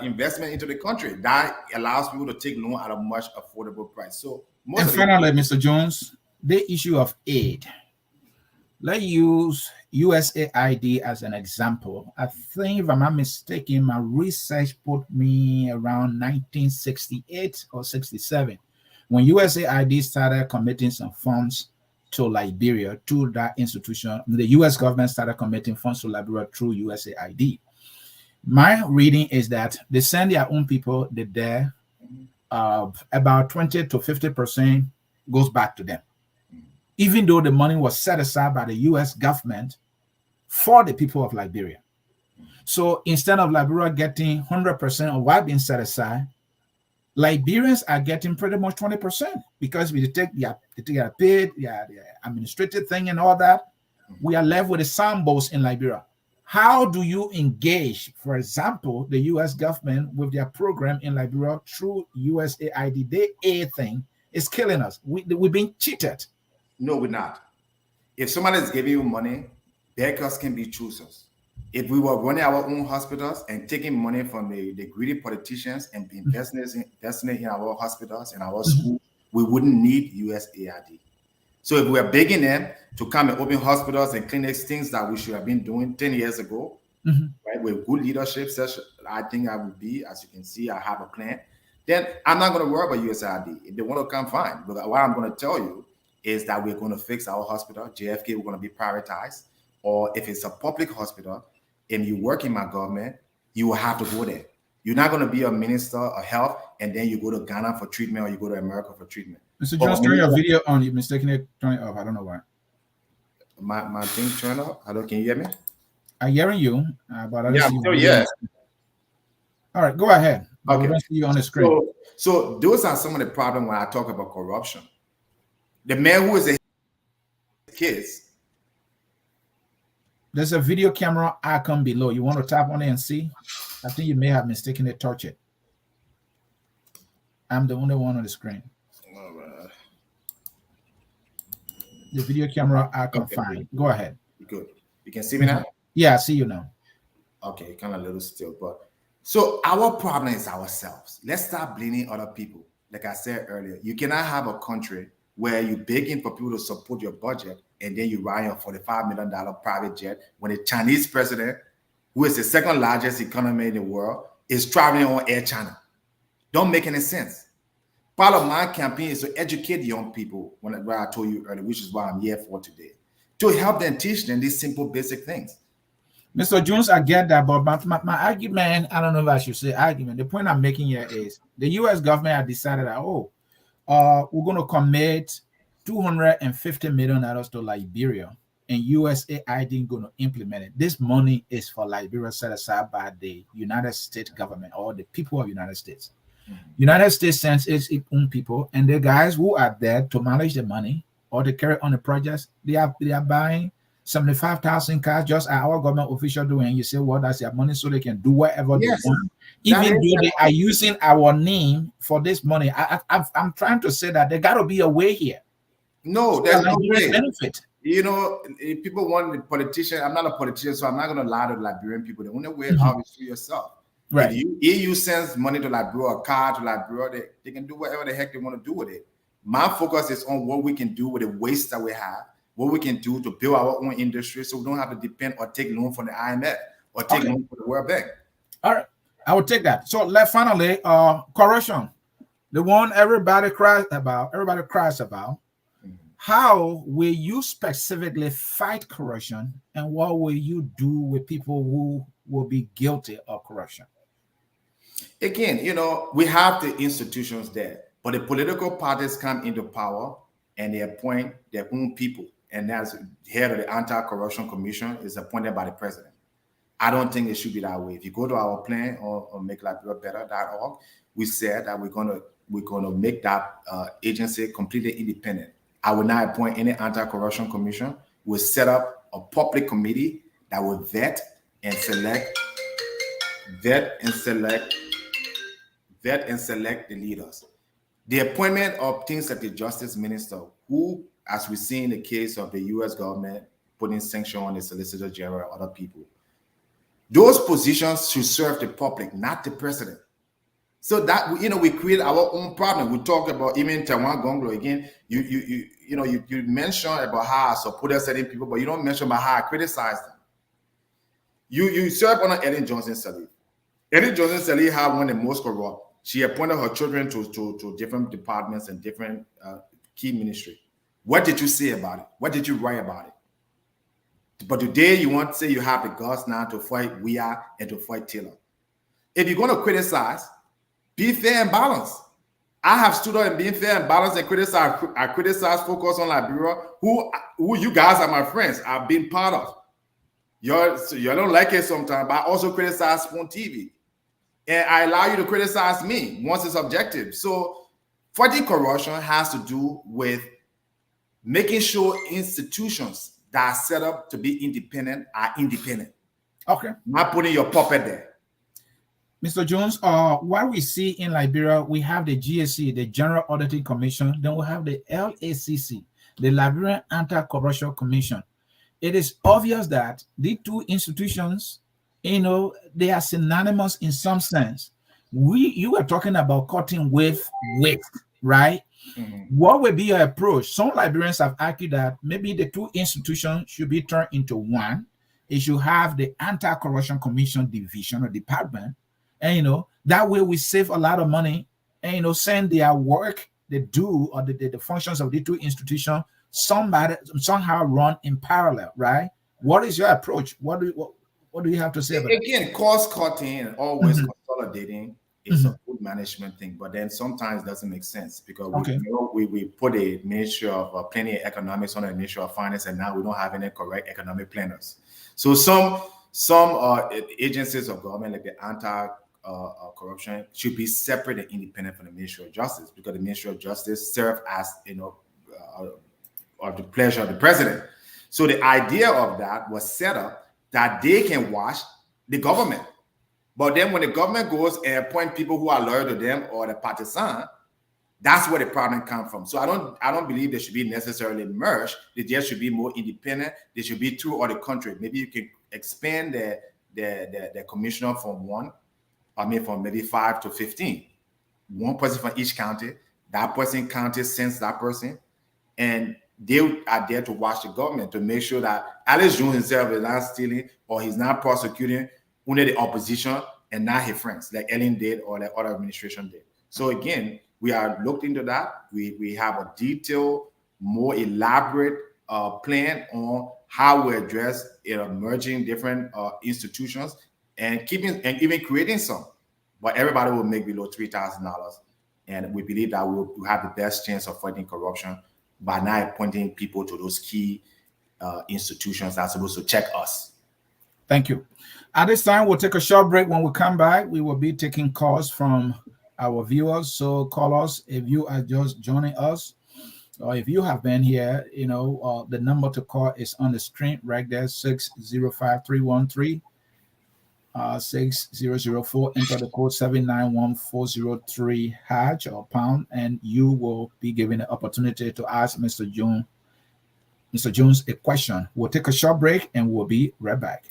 investment into the country. That allows people to take loan at a much affordable price. So and finally, Mr. Jones, the issue of aid. Let's use USAID as an example. I think, if I'm not mistaken, my research put me around 1968 or 67 when USAID started committing some funds to Liberia through that institution. The US government started committing funds to Liberia through USAID. My reading is that they send their own people there. About 20 to 50% goes back to them, even though the money was set aside by the US government for the people of Liberia. So instead of Liberia getting 100% of what being set aside, Liberians are getting pretty much 20% because we take their paid, their administrative thing and all that. We are left with the sambos in Liberia. How do you engage, for example, the US government with their program in Liberia through USAID? The aid thing is killing us. We've been cheated. No, we're not. If somebody is giving you money, beggars can be choosers. If we were running our own hospitals and taking money from the greedy politicians and investing in our hospitals and our schools, we wouldn't need USAID. So if we are begging them to come and open hospitals and clinics, things that we should have been doing 10 years ago, right, with good leadership, such I think I would be, as you can see, I have a plan, then I'm not going to worry about USAID. If they want to come, fine. But what I'm going to tell you is that we're going to fix our hospital. JFK, we're going to be prioritized. Or if it's a public hospital and you work in my government, you will have to go there. You're not going to be a minister of health and then you go to Ghana for treatment or you go to America for treatment. Mr. Jones, turn your video on. You've mistakenly turned it off. I don't know why. My thing turned off. Hello, can you hear me? I'm hearing you, but I don't see you. Yeah. All right, go ahead. Okay. We don't see you on the screen. So those are some of the problems when I talk about corruption. The man who is a kids. There's a video camera icon below. You want to tap on it and see? I think you may have mistakenly touched it. I'm the only one on the screen. All right. The video camera icon, okay. Fine. Go ahead. Good. You can see me now? Yeah, I see you now. Okay, kind of a little still, but so our problem is ourselves. Let's stop blaming other people. Like I said earlier, you cannot have a country where you're begging for people to support your budget and then you ride a $45 million private jet when the Chinese president, who is the second largest economy in the world, is traveling on Air China. Don't make any sense. Part of my campaign is to educate young people, what I told you earlier, which is why I'm here for today, to help them, teach them these simple, basic things. Mr. Jones, I get that, but my argument, I don't know if I should say argument. The point I'm making here is the U.S. government has decided that, we're going to commit $250 million to Liberia, and USAID is going to implement it. This money is for Liberia, set aside by the United States government or the people of the United States. United States sends its own people, and the guys who are there to manage the money or to carry on the projects, they are buying 75,000 cars, just as our government official doing. You say, well, that's their money, so they can do whatever they want, even though they are using our name for this money. I'm trying to say that there got to be a way here. No, there's no way. Benefit. You know, if people want the politician, I'm not a politician, so I'm not going to lie to Liberian people. The only way out is through yourself. Right. If EU sends money to Liberia, a car to Liberia, they can do whatever the heck they want to do with it. My focus is on what we can do with the waste that we have, what we can do to build our own industry so we don't have to depend or take loan from the IMF or take loan from the World Bank. All right, I will take that. So finally, corruption, the one everybody cries about. How will you specifically fight corruption, and what will you do with people who will be guilty of corruption? Again, you know, we have the institutions there, but the political parties come into power and they appoint their own people. And that's head of the Anti-Corruption Commission is appointed by the president. I don't think it should be that way. If you go to our plan or make LiberiaBetter.org, we said that we're gonna make that agency completely independent. I will not appoint any Anti-Corruption Commission. We'll set up a public committee that will vet and select the leaders. The appointment of things like the Justice Minister, who, as we see in the case of the U.S. government putting sanction on the Solicitor General or other people, those positions should serve the public, not the president. So that, you know, we create our own problem. We talked about even Taiwan Gonglo again. You mentioned about how I supported certain people, but you don't mention about how I criticized them. You serve under Ellen Johnson Sirleaf. Ellen Johnson Sirleaf had one of the most corrupt. She appointed her children to different departments and different key ministry. What did you say about it? What did you write about it? But today you want to say you have the guts now to fight Weah and to fight Taylor. If you're going to criticize, be fair and balanced. I have stood up and being fair and balanced and criticize. I criticize Focus on Liberia, who you guys are my friends. I've been part of. You don't like it sometimes, but I also criticize Spoon TV. And I allow you to criticize me once it's objective. So fighting corruption has to do with making sure institutions that are set up to be independent are independent. Okay. Not putting your puppet there. Mr. Jones, what we see in Liberia, we have the GSC, the General Auditing Commission, then we have the LACC, the Liberian Anti-Corruption Commission. It is obvious that these two institutions, you know, they are synonymous in some sense. You were talking about cutting with waste, right? Mm-hmm. What would be your approach? Some Liberians have argued that maybe the two institutions should be turned into one. It should have the Anti-Corruption Commission division or department. And, you know, that way we save a lot of money and, you know, send their work, they do, or the functions of the two institutions, somehow run in parallel, right? What is your approach? What do you have to say about that? Again, cost cutting and always consolidating is a good management thing, but then sometimes it doesn't make sense because we put a Ministry of Planning and Economics on a Ministry of Finance, and now we don't have any correct economic planners. So some agencies of government, like the anti-corruption, should be separate and independent from the Ministry of Justice, because the Ministry of Justice serves as, you know, of the pleasure of the president. So the idea of that was set up that they can watch the government. But then when the government goes and appoint people who are loyal to them or the partisan, that's where the problem comes from. So I don't believe they should be necessarily merged. They just should be more independent. They should be through all the country. Maybe you can expand the commissioner from maybe 5 to 15. One person from each county. That person county sends that person, and they are there to watch the government to make sure that Alex Jones himself is not stealing or he's not prosecuting only the opposition and not his friends, like Ellen did or like other administration did. So again, We are looked into that. We have a detailed, more elaborate plan on how we address emerging different institutions and even creating some. But everybody will make below $3,000, and we believe that we'll have the best chance of fighting corruption by not appointing people to those key institutions that are supposed to check us. Thank you. At this time, we'll take a short break. When we come back, we will be taking calls from our viewers. So call us if you are just joining us, or if you have been here. The number to call is on the screen right there, 605-313 6004. Enter the code 791403 hash or pound, and you will be given the opportunity to ask Mr. Jones a question. We'll take a short break and we'll be right back.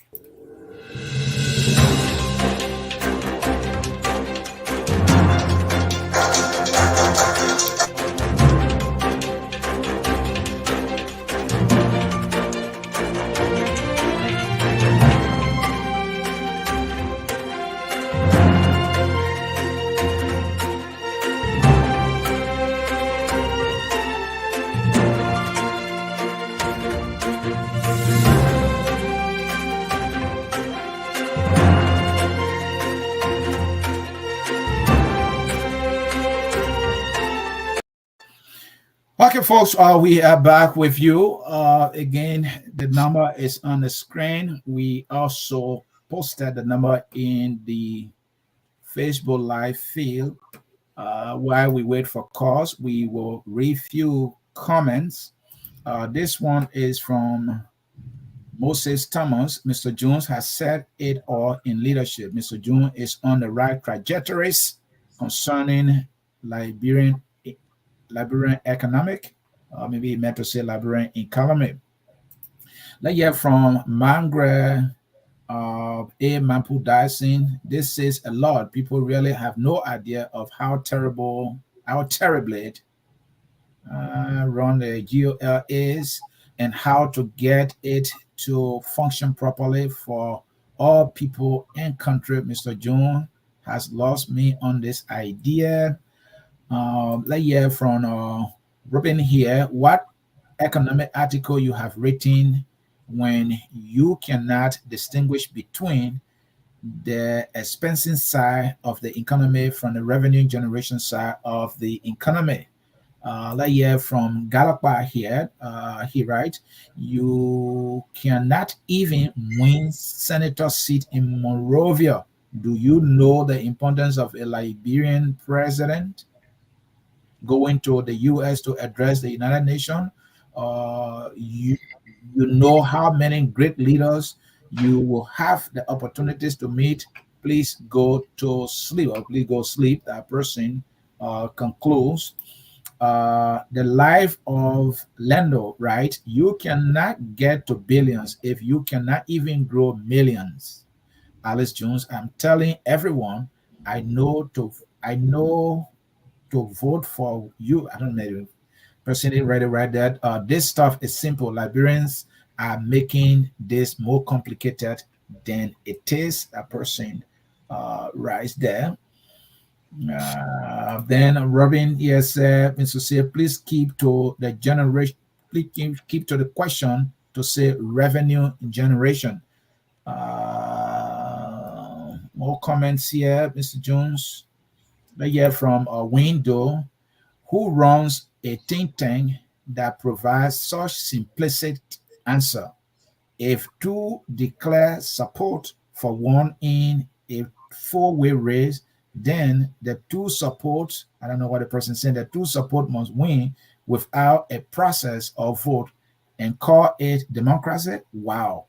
Okay, folks, we are back with you. Again, the number is on the screen. We also posted the number in the Facebook Live field. While we wait for calls, we will review comments. This one is from Moses Thomas. Mr. Jones has said it all in leadership. Mr. Jones is on the right trajectories concerning Liberian economic, maybe he meant to say Liberian economy. Let's hear from Mangre A. Mampu Dyson. This says a lot. People really have no idea of how terribly run the GOL is and how to get it to function properly for all people in country. Mr. Jones has lost me on this idea. Let's hear from Robin here. What economic article you have written when you cannot distinguish between the expensing side of the economy from the revenue generation side of the economy? Let's hear from Galapa here. He writes, you cannot even win senator seat in Monrovia. Do you know the importance of a Liberian president going to the U.S. to address the United Nations? You know how many great leaders you will have the opportunities to meet. Please go to sleep, or please go sleep. That person concludes. The life of Lando, right? You cannot get to billions if you cannot even grow millions. Alice Jones, I'm telling everyone, I know to vote for you. I don't know personally right that this stuff is simple. Liberians are making this more complicated than it is. A person right there. Then Robin, yes, Mr. C, please keep to the generation. Please keep to the question to say revenue generation. More comments here, Mr. Jones. Let's hear from Window, who runs a think tank that provides such simplistic answer. If two declare support for one in a four-way race, then the two support, I don't know what the person said, the two support must win without a process or vote and call it democracy. Wow.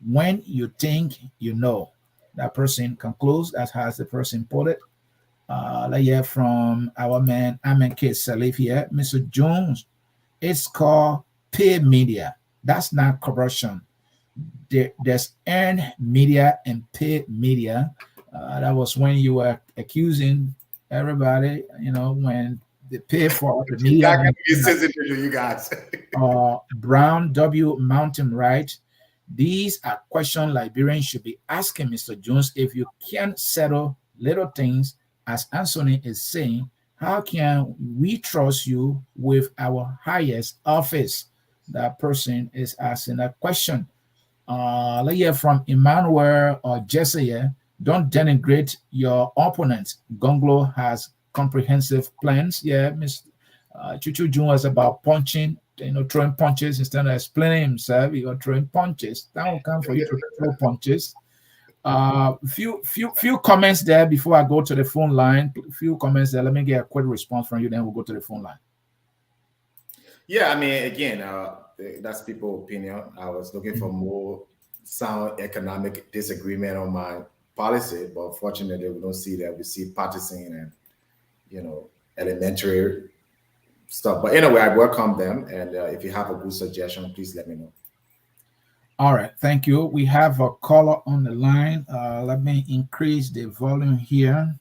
When you think you know. That person concludes, that has the person put it. Let's hear from our man Amen K. Salif here. Mr. Jones, it's called pay media. That's not corruption. There's earned media and paid media. That was when you were accusing everybody, when they pay for the media. You guys. Brown W. Mountain, right? These are questions Liberians should be asking Mr. Jones. If you can't settle little things, as Anthony is saying, how can we trust you with our highest office? That person is asking that question. Let's hear from Emmanuel or Jesse here. Don't denigrate your opponent. Gonglo has comprehensive plans. Yeah, Miss Chu-Chu Jun was about punching, throwing punches instead of explaining himself. You're throwing punches. That will come for you to throw punches. Few comments there before I go to the phone line. Few comments there. Let me get a quick response from you. Then we'll go to the phone line. Yeah, I mean, again, that's people's opinion. I was looking for more sound economic disagreement on my policy, but unfortunately, we don't see that. We see partisan and elementary stuff. But anyway, I welcome them, and if you have a good suggestion, please let me know. All right, thank you. We have a caller on the line. Let me increase the volume here.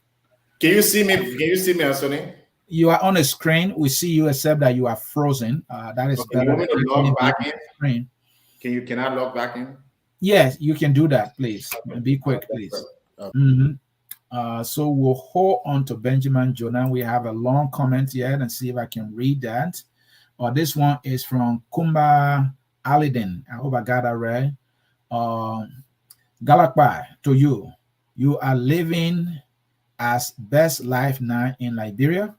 Can you see me? Can you see me, Anthony? You are on the screen. We see you, except that you are frozen. That is Okay, better. you want me to log back in? Screen. Can I log back in? Yes, you can do that, please. And be quick, please. So we'll hold on to Benjamin Jonah. We have a long comment here and see if I can read that. This one is from Kumba Aliden. I hope I got that right. Galakpai, to you. You are living as best life now in Liberia.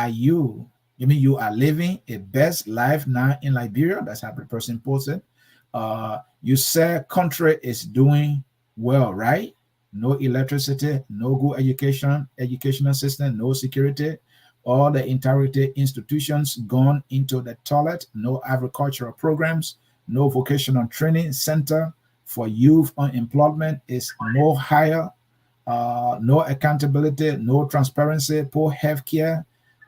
You mean you are living a best life now in Liberia? That's how the person puts it. You said country is doing well, right? No electricity, no good educational system, no security, all the integrity institutions gone into the toilet, no agricultural programs, no vocational training center for youth unemployment is more higher, no accountability, no transparency, poor healthcare,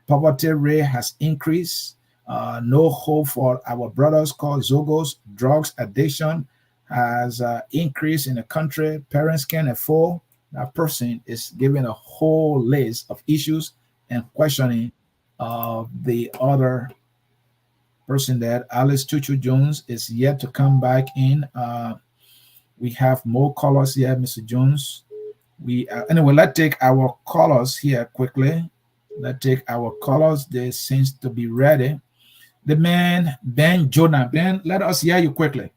poverty rate has increased, no hope for our brothers called Zogos, drugs addiction has increased in the country, parents can't afford. That person is giving a whole list of issues and questioning the other person that Alice Chu-Chu Jones is yet to come back in. We have more callers here, Mr. Jones. Anyway, let's take our callers here quickly. Let's take our callers. They seems to be ready. The man, Ben Jonah. Ben, let us hear you quickly.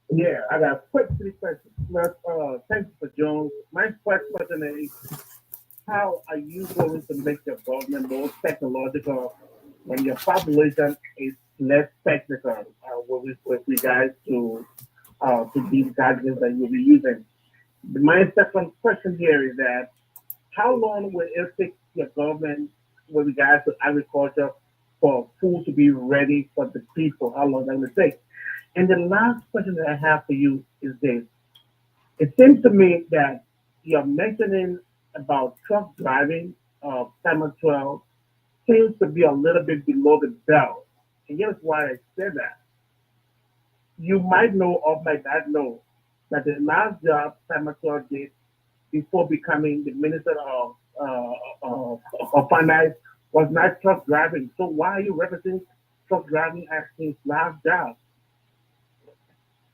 Yeah, I got quick 3 questions. Thanks for Jones. My first question is, how are you going to make your government more technological when your population is less technical with regards to these gadgets that you'll be using? My second question here is that how long will it take your government with regards to agriculture for food to be ready for the people? How long is that going to take? And the last question that I have for you is this. It seems to me that you're mentioning about truck driving, Time 12, seems to be a little bit below the belt. And here's why I said that. You might know or might not know that the last job Time 12 did before becoming the Minister of Finance was not truck driving. So why are you representing truck driving as his last job?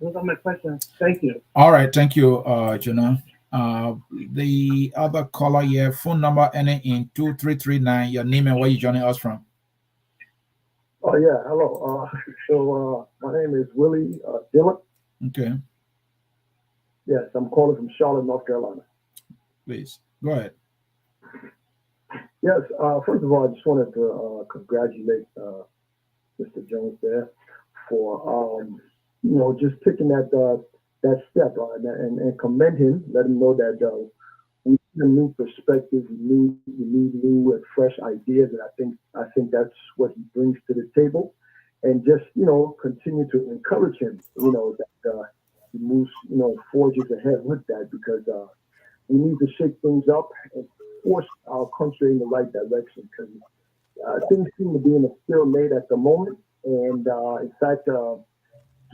Those are my questions. Thank you. All right, thank you, Jonah. The other caller here, phone number ending in 2339. Your name and where you joining us from? Oh yeah, hello. My name is Willie Dillon. Okay. Yes, I'm calling from Charlotte, North Carolina. Please go ahead. Yes. First of all, I just wanted to congratulate Mr. Jones there for just taking that step and commend him. Let him know that we need a new perspective. We need new and fresh ideas, and I think that's what he brings to the table. And just continue to encourage him. That he moves forges ahead with that, because we need to shake things up and force our country in the right direction, because things seem to be in a stalemate at the moment. And in fact,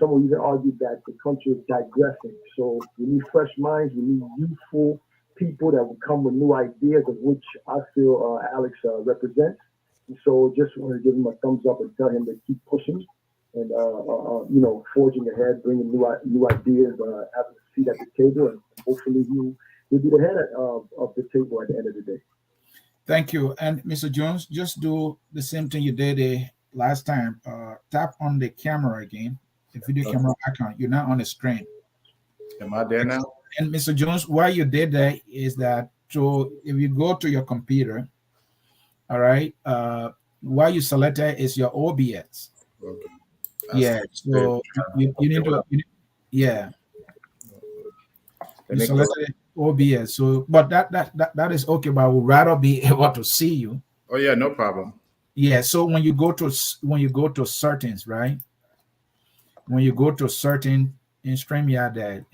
some will even argue that the country is digressing. So we need fresh minds. We need youthful people that will come with new ideas, of which I feel Alex represents. And so just want to give him a thumbs up and tell him to keep pushing and, forging ahead, bringing new ideas, having a seat at the table, and hopefully you'll be the head of the table at the end of the day. Thank you. And Mr. Jones, just do the same thing you did last time. Tap on the camera again, the video camera icon. You're not on the screen. Am I there now? And Mr. Jones, why you did that is that so if you go to your computer, all right, what you selected is your OBS. Okay. Yeah, so you need to, yeah. You selected OBS, so but that is okay, but I would rather be able to see you. Oh yeah, no problem. Yeah, so when you go to settings, right? When you go to certain in StreamYard, that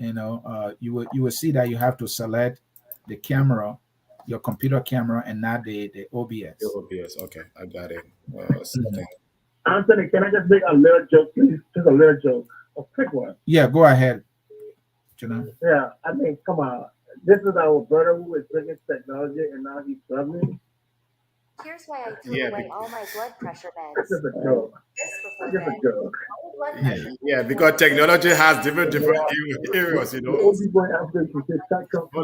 you will see that you have to select the camera, your computer camera, and not the OBS. The OBS, okay, I got it. Anthony, can I just make a little joke, please? Just a little joke, a quick one. Yeah, go ahead. Yeah, I mean, come on. This is our brother who is bringing technology, and now he's struggling. Here's why I threw away all my blood pressure meds. This is a joke. This is a joke. Yeah, because technology has different areas, you know. Hold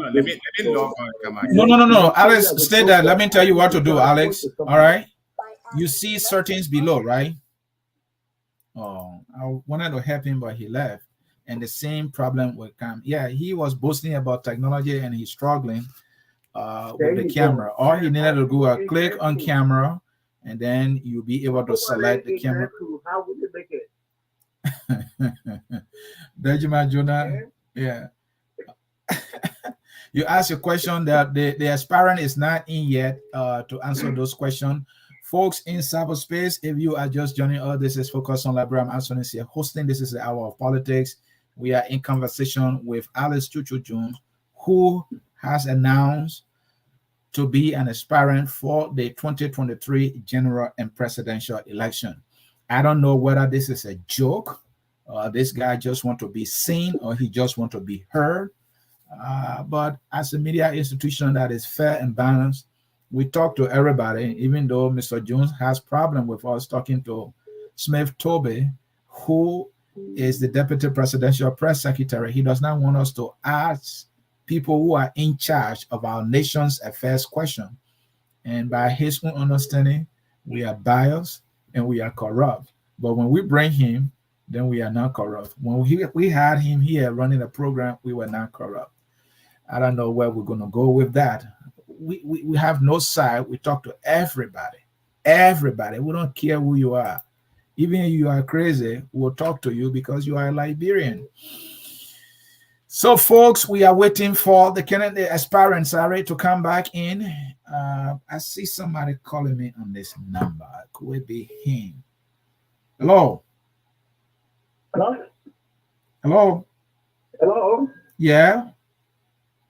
on, let me log on. Come on. No. Alex, stay there. Let me tell you what to do, Alex. All right. You see settings below, right? Oh, I wanted to help him, but he left. And the same problem will come. Yeah, he was boasting about technology and he's struggling with the camera. All he needed to do click on camera, and then you'll be able to select the camera. How would you make it? Dejima Jonah, yeah. You asked a question that the aspirant is not in yet to answer those questions. Folks in cyberspace, if you are just joining us, this is Focus on Library. I'm Anthony here hosting. This is the Hour of Politics. We are in conversation with Alex Chu-Chu Jones, who has announced to be an aspirant for the 2023 general and presidential election. I don't know whether this is a joke, this guy just want to be seen, or he just want to be heard. But as a media institution that is fair and balanced, we talk to everybody, even though Mr. Jones has problem with us talking to Smith Toby, who is the Deputy Presidential Press Secretary. He does not want us to ask people who are in charge of our nation's affairs question. And by his own understanding, we are biased and we are corrupt. But when we bring him, then we are not corrupt. When we had him here running a program, we were not corrupt. I don't know where we're going to go with that. We have no side. We talk to everybody. Everybody. We don't care who you are. Even if you are crazy, we'll talk to you because you are a Liberian. So, folks, we are waiting for the candidate aspirant, sorry, to come back in. I see somebody calling me on this number. Could it be him? Hello? Hello? Hello? Hello? Yeah?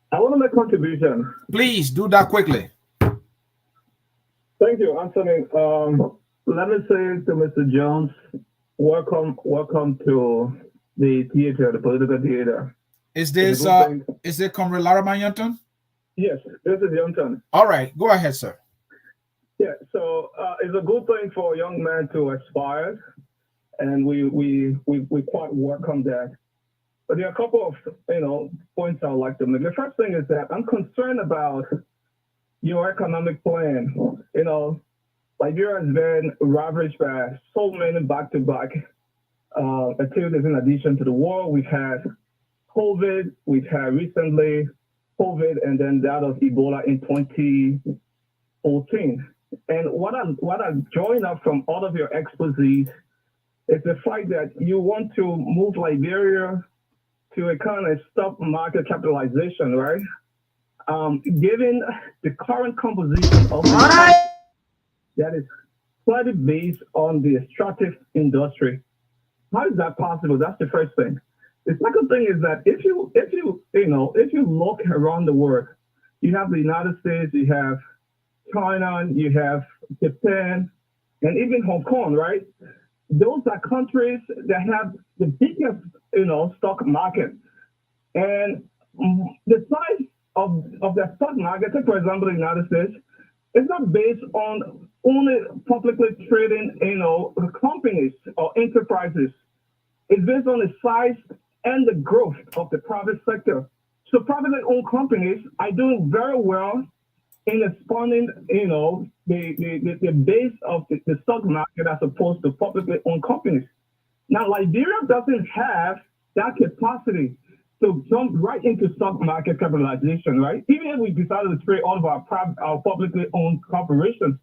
I want to make a contribution. Please do that quickly. Thank you, Anthony. Let me say to Mr. Jones, welcome to the theater, the political theater. Is this is it Comrade Laraman Yonton? Yes, this is Yonton. All right, go ahead, sir. Yeah, so it's a good thing for a young man to aspire, and we quite welcome that. But there are a couple of points I would like to make. The first thing is that I'm concerned about your economic plan. Liberia has been ravaged by so many back-to-back activities. In addition to the war, we've had COVID, we've had recently COVID, and then that of Ebola in 2014. And what I'm drawing up from all of your exposés is the fact that you want to move Liberia to a kind of stock market capitalization, right? Given the current composition of that is slightly based on the extractive industry. How is that possible? That's the first thing. The second thing is that if you look around the world, you have the United States, you have China, you have Japan, and even Hong Kong, right? Those are countries that have the biggest, stock market. And the size of the stock market, take for example, the United States, it's not based on only publicly trading, companies or enterprises. It's based on the size and the growth of the private sector. So privately owned companies are doing very well in expanding, the base of the stock market as opposed to publicly owned companies. Now, Liberia doesn't have that capacity to jump right into stock market capitalization, right? Even if we decided to trade all of our publicly owned corporations,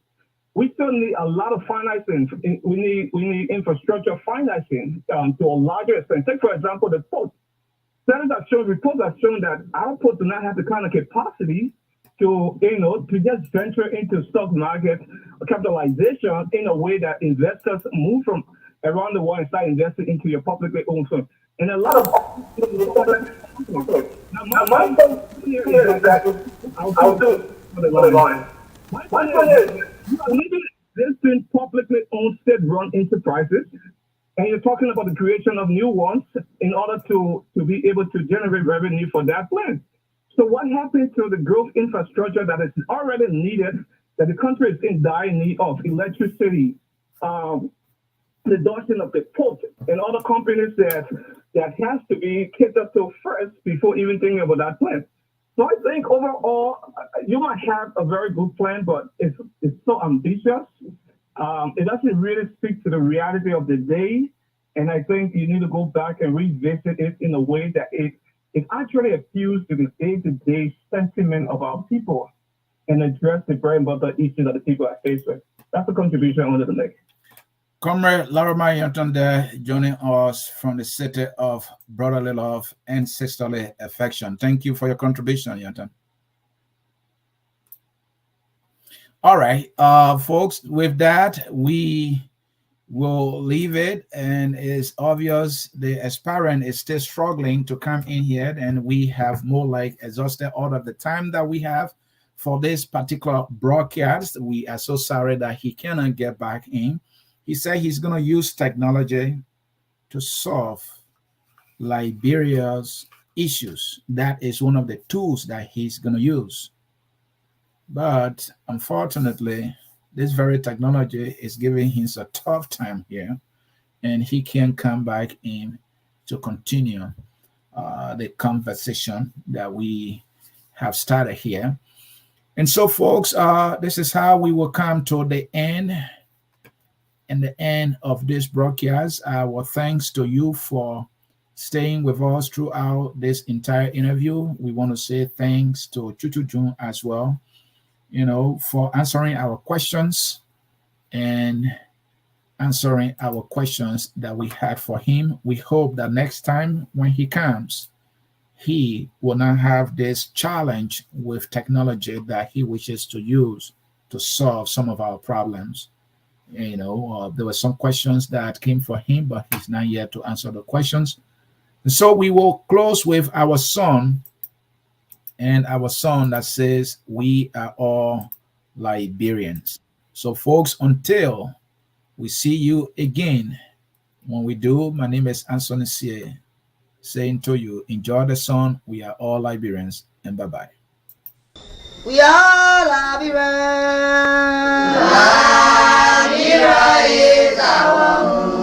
we still need a lot of financing. We need infrastructure financing to a larger extent. Take, for example, the port. Reports have shown that our port do not have the kind of capacity to just venture into stock market capitalization in a way that investors move from around the world and start investing into your publicly owned firm. And a lot of now my point here is that I'll do it for the line. My point is you are leaving existing publicly owned state-run enterprises, and you're talking about the creation of new ones in order to be able to generate revenue for that plan. So what happened to the growth infrastructure that is already needed, that the country is in dire need of? Electricity, the dosing of the port, and other companies that has to be catered to first before even thinking about that plan. So I think overall, you might have a very good plan, but it's so ambitious. It doesn't really speak to the reality of the day. And I think you need to go back and revisit it in a way that it actually appeals to the day-to-day sentiment of our people and address the bread and butter issues that the people are faced with. That's a contribution I wanted to make. Comrade Larimer Yonton there, joining us from the city of brotherly love and sisterly affection. Thank you for your contribution, Yonton. All right, folks, with that, we will leave it. And it's obvious the aspirant is still struggling to come in here, and we have more like exhausted all of the time that we have for this particular broadcast. We are so sorry that he cannot get back in. He said he's going to use technology to solve Liberia's issues. That is one of the tools that he's going to use. But unfortunately, this very technology is giving him a tough time here, and he can't come back in to continue the conversation that we have started here. And so, folks, this is how we will come to the end. And the end of this broadcast. Our thanks to you for staying with us throughout this entire interview. We want to say thanks to Chu-Chu as well, for answering our questions and answering our questions that we had for him. We hope that next time when he comes, he will not have this challenge with technology that he wishes to use to solve some of our problems. There were some questions that came for him, but he's not yet to answer the questions. And so we will close with our song, and our song that says, "We are all Liberians." So, folks, until we see you again, when we do, my name is Anthony Sie, saying to you, enjoy the song, "We are all Liberians," and bye-bye. We are Liberians. Liberia is our home.